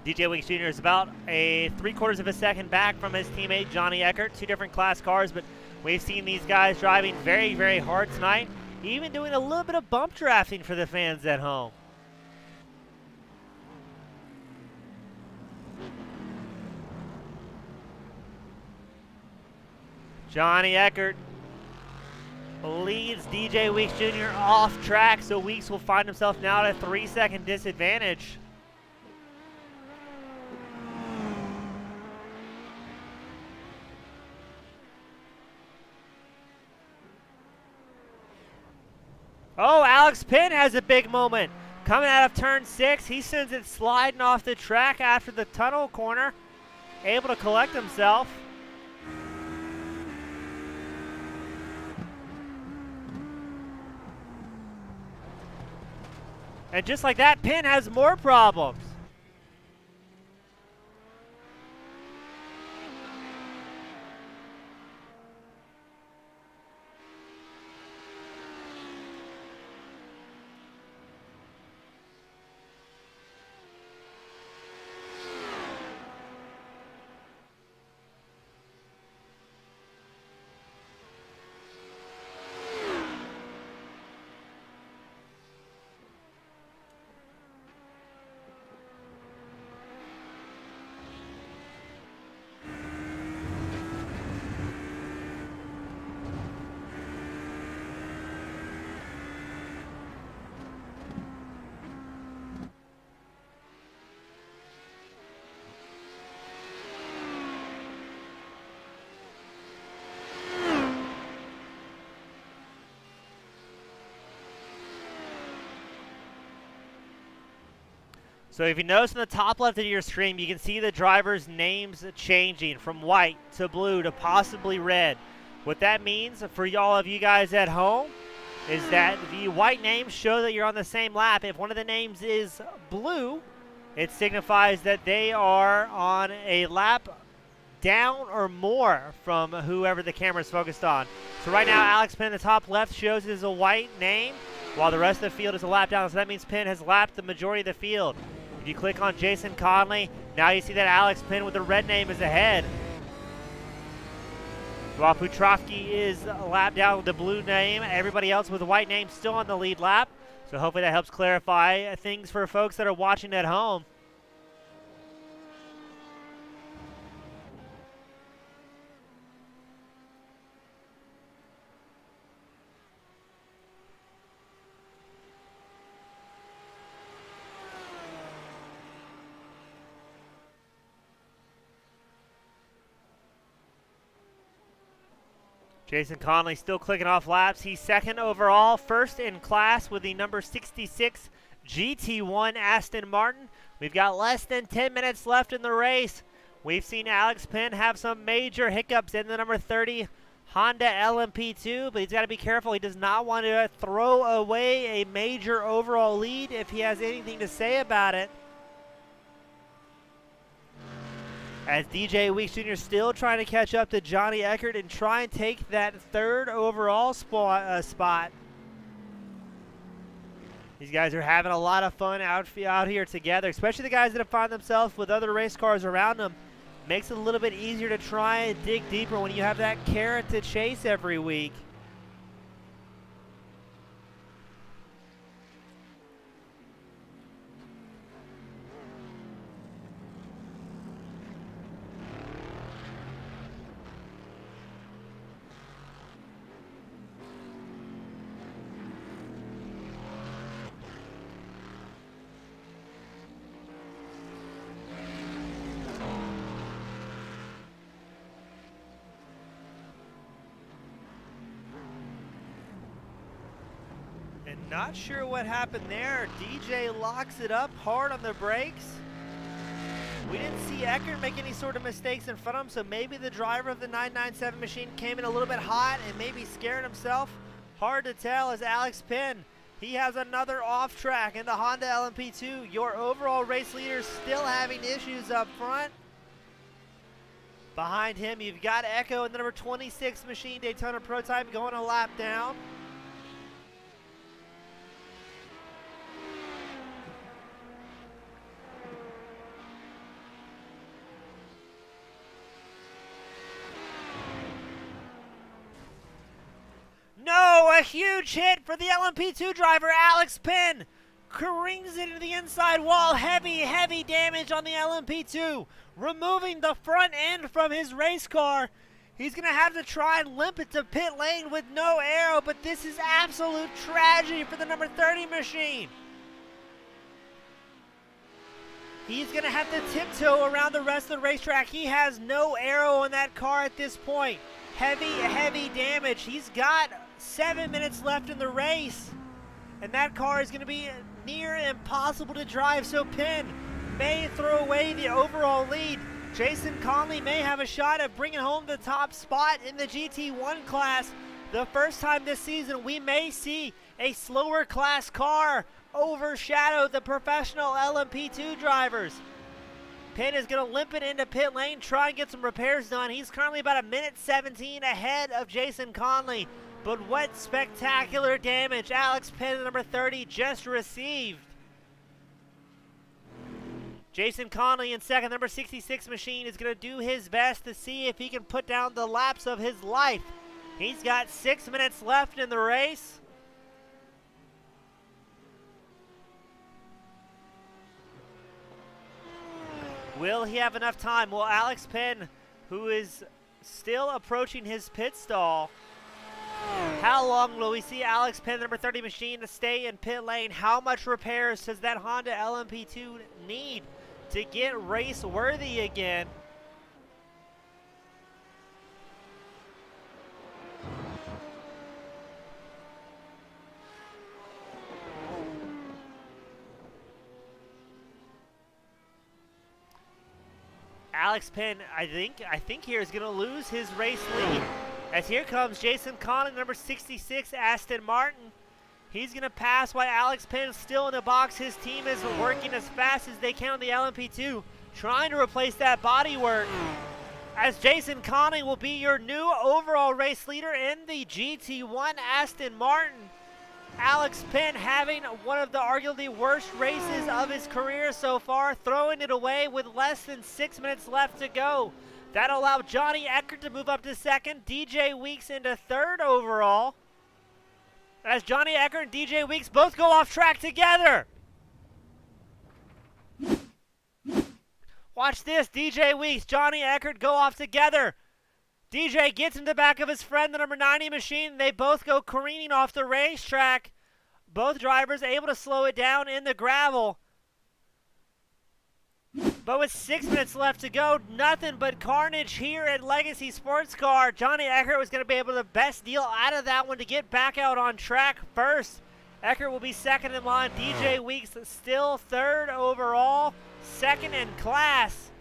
DJ Weeks Jr. is about a 3/4 of a second back from his teammate Johnny Eckert. Two different class cars, but we've seen these guys driving very, very hard tonight, even doing a little bit of bump drafting for the fans at home. Johnny Eckert leads DJ Weeks Jr. off track, so Weeks will find himself now at a 3-second disadvantage. Oh, Alex Penn has a big moment. Coming out of turn 6, he sends it sliding off the track after the tunnel corner, able to collect himself. And just like that, Penn has more problems. So if you notice in the top left of your screen, you can see the drivers' names changing from white to blue to possibly red. What that means for all of you guys at home is that the white names show that you're on the same lap. If one of the names is blue, it signifies that they are on a lap down or more from whoever the camera is focused on. So right now, Alex Penn in the top left shows is a white name, while the rest of the field is a lap down. So that means Penn has lapped the majority of the field. If you click on Jason Conley, now you see that Alex Penn with the red name is ahead. While Petrovsky is a lap down with the blue name, everybody else with the white name still on the lead lap. So hopefully that helps clarify things for folks that are watching at home. Jason Conley still clicking off laps. He's second overall, first in class with the number 66 GT1 Aston Martin. We've got less than 10 minutes left in the race. We've seen Alex Penn have some major hiccups in the number 30 Honda LMP2, but he's got to be careful. He does not want to throw away a major overall lead if he has anything to say about it. As DJ Weeks Jr. still trying to catch up to Johnny Eckert and try and take that third overall spot. These guys are having a lot of fun out here together, especially the guys that have found themselves with other race cars around them. Makes it a little bit easier to try and dig deeper when you have that carrot to chase every week. And not sure what happened there. DJ locks it up hard on the brakes. We didn't see Eckert make any sort of mistakes in front of him, so maybe the driver of the 997 machine came in a little bit hot and maybe scared himself. Hard to tell as Alex Penn. He has another off track in the Honda LMP2. Your overall race leader still having issues up front. Behind him, you've got Echo in the number 26 machine Daytona prototype going a lap down. huge hit for the LMP2 driver, Alex Penn. Careens it into the inside wall. Heavy damage on the LMP2. Removing the front end from his race car. He's going to have to try and limp it to pit lane with no aero, but this is absolute tragedy for the number 30 machine. He's going to have to tiptoe around the rest of the racetrack. He has no aero in that car at this point. Heavy damage. He's got 7 minutes left in the race, and that car is going to be near impossible to drive, so Penn may throw away the overall lead. Jason Conley may have a shot at bringing home the top spot in the GT1 class. The first time this season we may see a slower class car overshadow the professional LMP2 drivers. Penn is going to limp it into pit lane, try and get some repairs done. He's currently about 1:17 ahead of Jason Conley. But what spectacular damage Alex Penn, number 30, just received. Jason Conley in second, number 66 machine, is going to do his best to see if he can put down the laps of his life. He's got 6 minutes left in the race. Will he have enough time? Well, Alex Penn, who is still approaching his pit stall. How long will we see Alex Penn, number 30 machine, to stay in pit lane? How much repairs does that Honda LMP2 need to get race worthy again? Alex Penn, I think here is going to lose his race lead. As here comes Jason Conley, number 66, Aston Martin. He's going to pass while Alex Penn is still in the box. His team is working as fast as they can on the LMP2, trying to replace that bodywork. As Jason Conley will be your new overall race leader in the GT1 Aston Martin. Alex Penn having one of the arguably worst races of his career so far, throwing it away with less than 6 minutes left to go. That'll allow Johnny Eckert to move up to second, DJ Weeks into third overall. As Johnny Eckert and DJ Weeks both go off track together. Watch this, DJ Weeks, Johnny Eckert go off together. DJ gets in the back of his friend, the number 90 machine. They both go careening off the racetrack. Both drivers able to slow it down in the gravel. But with 6 minutes left to go, nothing but carnage here at Legacy Sports Car. Johnny Eckert was going to be able to the best deal out of that one to get back out on track first. Eckert will be second in line. DJ Weeks still third overall, second in class.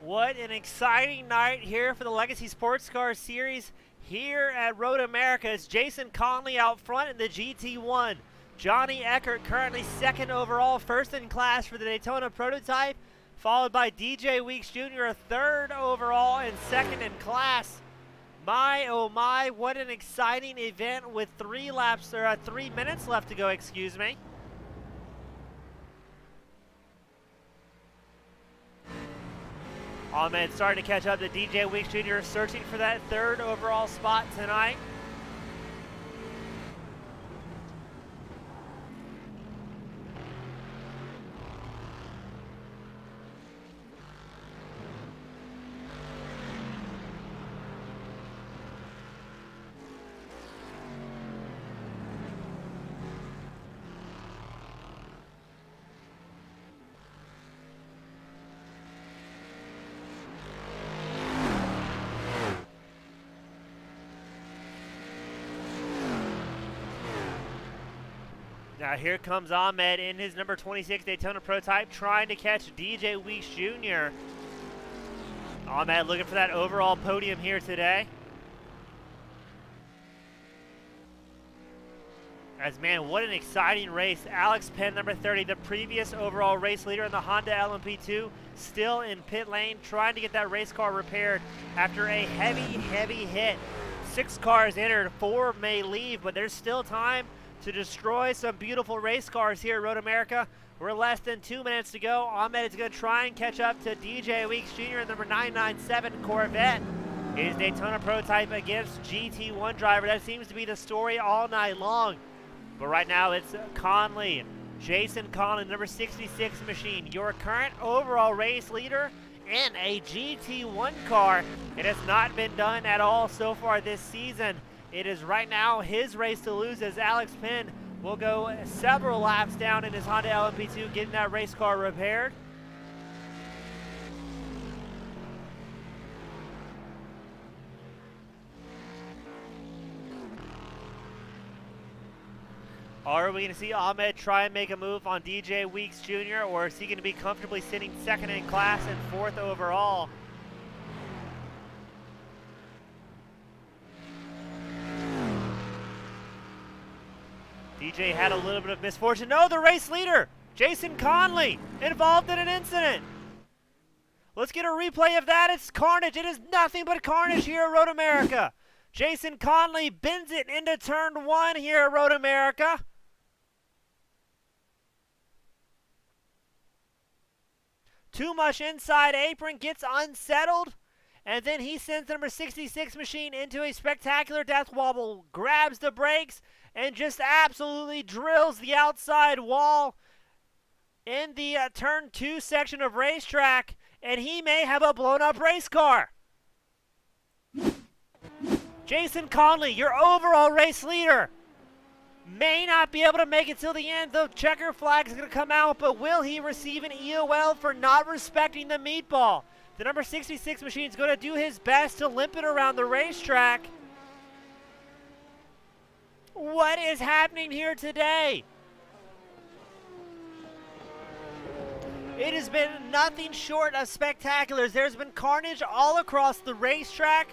What an exciting night here for the Legacy Sports Car Series here at Road America. It's Jason Conley out front in the GT1. Johnny Eckert currently second overall, first in class for the Daytona prototype, followed by DJ Weeks Jr., third overall and second in class. My, oh my, what an exciting event with 3 minutes left to go, excuse me. Ahmed starting to catch up to DJ Weeks Jr., searching for that third overall spot tonight. Now here comes Ahmed in his number 26 Daytona prototype trying to catch DJ Weeks Jr. Ahmed looking for that overall podium here today. As man, what an exciting race. Alex Penn, number 30, the previous overall race leader in the Honda LMP2, still in pit lane trying to get that race car repaired after a heavy hit. 6 cars entered, 4 may leave, but there's still time to destroy some beautiful race cars here at Road America. We're less than 2 minutes to go. Ahmed is going to try and catch up to DJ Weeks Jr. in number 997 Corvette. His Daytona prototype against GT1 driver. That seems to be the story all night long. But right now it's Conley, Jason Conley, number 66 machine, your current overall race leader in a GT1 car. It has not been done at all so far this season. It is right now his race to lose as Alex Penn will go several laps down in his Honda LMP2 getting that race car repaired. Are we going to see Ahmed try and make a move on DJ Weeks Jr., or is he going to be comfortably sitting second in class and 4th overall? DJ had a little bit of misfortune. No, the race leader, Jason Conley, involved in an incident. Let's get a replay of that. It's carnage. It is nothing but carnage here at Road America. Jason Conley bends it into turn 1 here at Road America. Too much inside apron, gets unsettled, and then he sends the number 66 machine into a spectacular death wobble, grabs the brakes, and just absolutely drills the outside wall in the turn 2 section of racetrack, and he may have a blown-up race car. Jason Conley, your overall race leader, may not be able to make it till the end. The checker flag is going to come out, but will he receive an EOL for not respecting the meatball? The number 66 machine is going to do his best to limp it around the racetrack. What is happening here today? It has been nothing short of spectacular. There's been carnage all across the racetrack.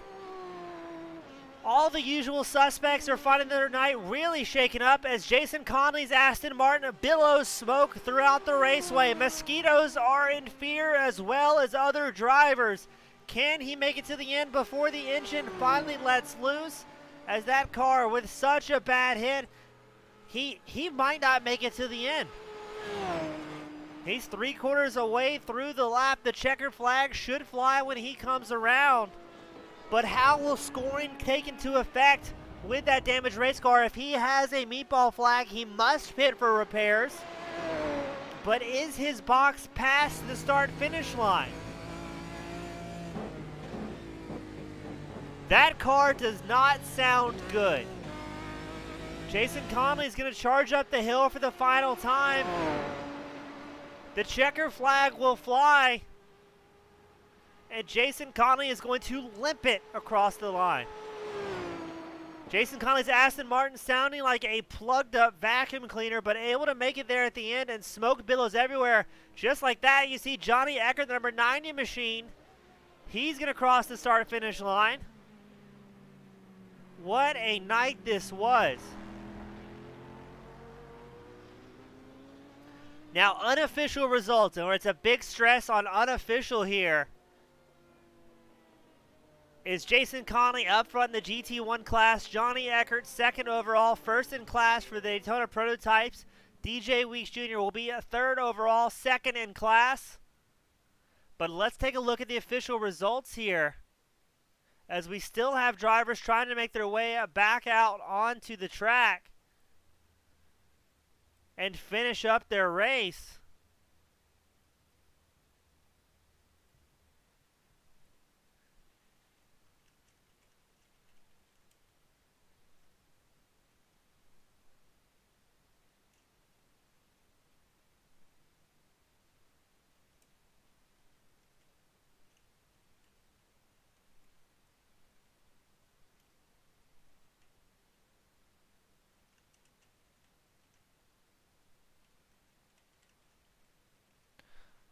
All the usual suspects are finding their night really shaken up as Jason Conley's Aston Martin billows smoke throughout the raceway. Mosquitoes are in fear as well as other drivers. Can he make it to the end before the engine finally lets loose? As that car with such a bad hit, he might not make it to the end. He's 3/4 away through the lap. The checker flag should fly when he comes around. But how will scoring take into effect with that damaged race car? If he has a meatball flag, he must pit for repairs. But is his box past the start-finish line? That car does not sound good. Jason Conley is going to charge up the hill for the final time. The checker flag will fly. And Jason Conley is going to limp it across the line. Jason Conley's Aston Martin sounding like a plugged up vacuum cleaner, but able to make it there at the end, and smoke billows everywhere. Just like that, you see Johnny Eckert, the number 90 machine. He's going to cross the start-finish line. What a night this was. Now, unofficial results, or it's a big stress on unofficial here, is Jason Conley up front in the GT1 class. Johnny Eckert, 2nd overall, 1st in class for the Daytona prototypes. DJ Weeks Jr. will be a 3rd overall, 2nd in class. But let's take a look at the official results here, as we still have drivers trying to make their way back out onto the track and finish up their race.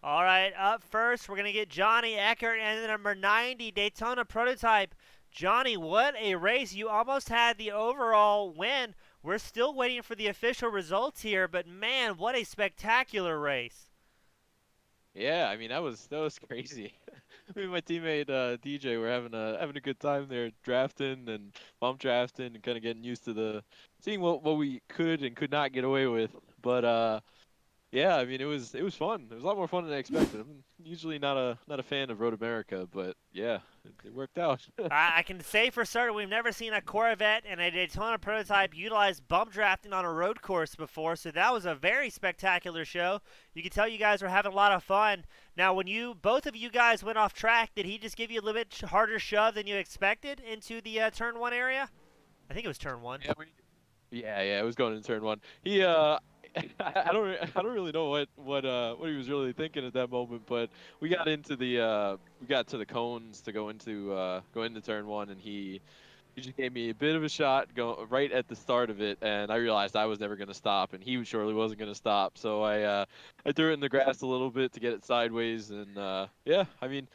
All right, up first, we're going to get Johnny Eckert and the number 90 Daytona prototype. Johnny, what a race. You almost had the overall win. We're still waiting for the official results here, but man, what a spectacular race. Yeah, I mean that was crazy. Me and my teammate DJ were having a good time there drafting and bump drafting and kind of getting used to the seeing what we could and could not get away with. But yeah, I mean it was fun. It was a lot more fun than I expected. I'm usually not a fan of Road America, but yeah, it worked out. I can say for certain we've never seen a Corvette and a Daytona prototype utilize bump drafting on a road course before, so that was a very spectacular show. You can tell you guys were having a lot of fun. Now, when both of you guys went off track, did he just give you a little bit harder shove than you expected into the turn one area? I think it was turn one. Yeah, yeah, it was going in turn one. He I don't really know what he was really thinking at that moment, but we got to the cones to go into turn one, and he just gave me a bit of a shot go right at the start of it, and I realized I was never going to stop, and he surely wasn't going to stop. So I threw it in the grass a little bit to get it sideways, and yeah, I mean,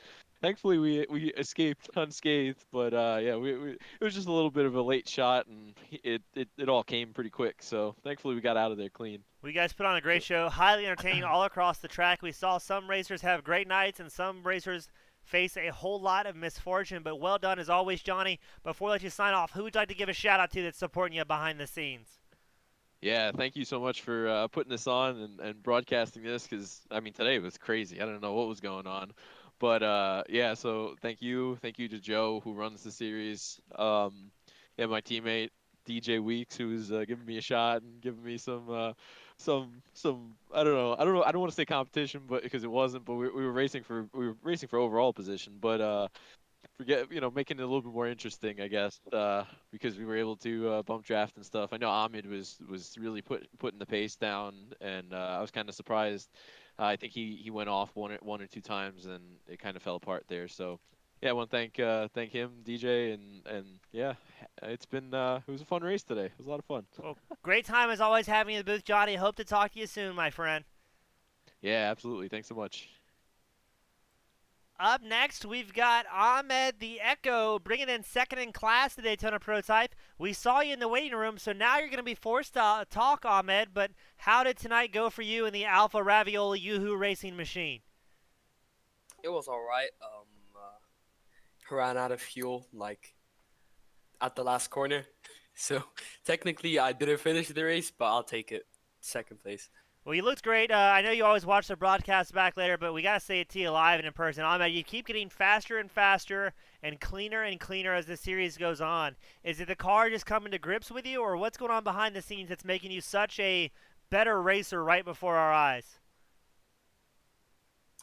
thankfully we escaped unscathed. But yeah, we it was just a little bit of a late shot, and it all came pretty quick. So thankfully we got out of there clean. Well, you guys put on a great show, highly entertaining all across the track. We saw some racers have great nights and some racers face a whole lot of misfortune, but well done as always, Johnny. Before I let you sign off, who would you like to give a shout out to that's supporting you behind the scenes? Yeah, thank you so much for putting this on and broadcasting this because I mean today was crazy. I don't know what was going on, but yeah. So thank you to Joe who runs the series. Yeah, my teammate DJ Weeks who's giving me a shot and giving me some I don't want to say competition, but because it wasn't, but we were racing for overall position, but forget making it a little bit more interesting, I guess, because we were able to bump draft and stuff. I know Ahmed was really putting the pace down, and I was kind of surprised. I think he went off one or two times, and it kind of fell apart there. So yeah, I want to thank him, DJ, and yeah, it was a fun race today. It was a lot of fun. Well, great time as always having you in the booth, Johnny. Hope to talk to you soon, my friend. Yeah, absolutely. Thanks so much. Up next, we've got Ahmed the Echo bringing in second in class the Daytona prototype. We saw you in the waiting room, so now you're going to be forced to talk, Ahmed. But how did tonight go for you in the Alpha Ravioli Yoo-Hoo racing machine? It was all right. Ran out of fuel like at the last corner, so technically I didn't finish the race, but I'll take it. Second place. Well, you looked great. I know you always watch the broadcast back later, but we got to say it to you live and in person. Ahmed, you keep getting faster and faster and cleaner as the series goes on. Is it the car just coming to grips with you, or what's going on behind the scenes that's making you such a better racer right before our eyes?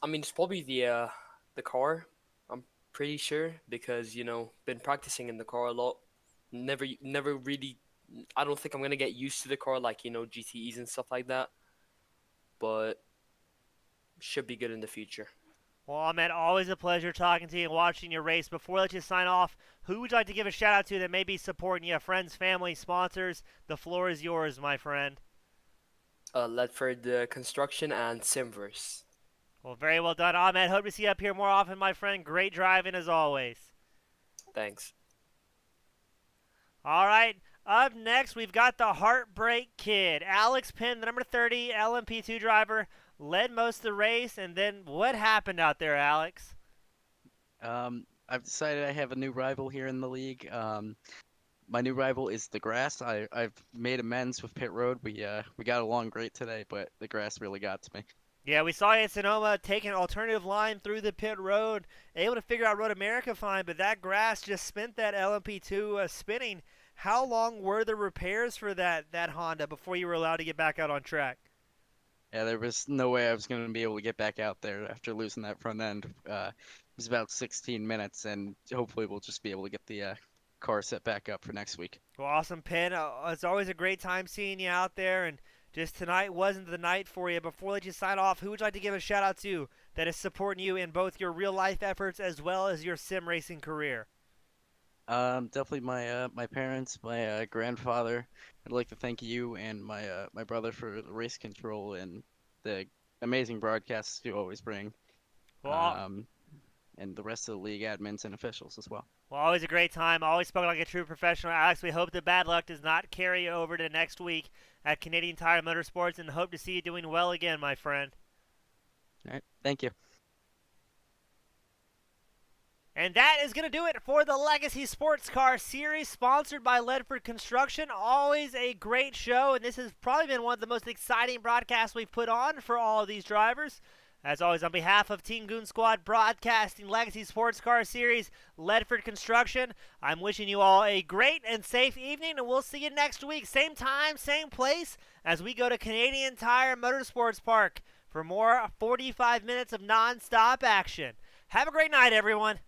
I mean, it's probably the car. I'm pretty sure because been practicing in the car a lot. Never really. I don't think I'm gonna get used to the car like GTEs and stuff like that, but should be good in the future. Well, Ahmed, always a pleasure talking to you and watching your race. Before I let you sign off, who would you like to give a shout out to that may be supporting you? Friends, family, sponsors. The floor is yours, my friend. Ledford Construction and Simverse. Well, very well done, Ahmed. Hope to see you up here more often, my friend. Great driving as always. Thanks. All right. Up next, we've got the Heartbreak Kid. Alex Penn, the number 30 LMP2 driver, led most of the race. And then what happened out there, Alex? I've decided I have a new rival here in the league. My new rival is the grass. I've made amends with pit road. We got along great today, but the grass really got to me. Yeah, we saw you at Sonoma taking an alternative line through the pit road, able to figure out Road America fine, but that grass just spent that LMP2 spinning. How long were the repairs for that Honda before you were allowed to get back out on track? Yeah, there was no way I was going to be able to get back out there after losing that front end. It was about 16 minutes, and hopefully we'll just be able to get the car set back up for next week. Well, awesome, Penn. It's always a great time seeing you out there, and just tonight wasn't the night for you. Before I let you sign off, who would you like to give a shout out to that is supporting you in both your real life efforts as well as your sim racing career? Definitely my parents, my grandfather. I'd like to thank you and my brother for the race control and the amazing broadcasts you always bring. Well, And the rest of the league admins and officials as well. well, always a great time. Always spoken like a true professional. Alex, we hope the bad luck does not carry over to next week at Canadian Tire Motorsports, and hope to see you doing well again, my friend. All right. Thank you. And that is going to do it for the Legacy Sports Car Series, sponsored by Ledford Construction. Always a great show, and this has probably been one of the most exciting broadcasts we've put on for all of these drivers. As always, on behalf of Team Goon Squad Broadcasting Legacy Sports Car Series, Ledford Construction, I'm wishing you all a great and safe evening, and we'll see you next week. Same time, same place, as we go to Canadian Tire Motorsports Park for more 45 minutes of non-stop action. Have a great night, everyone.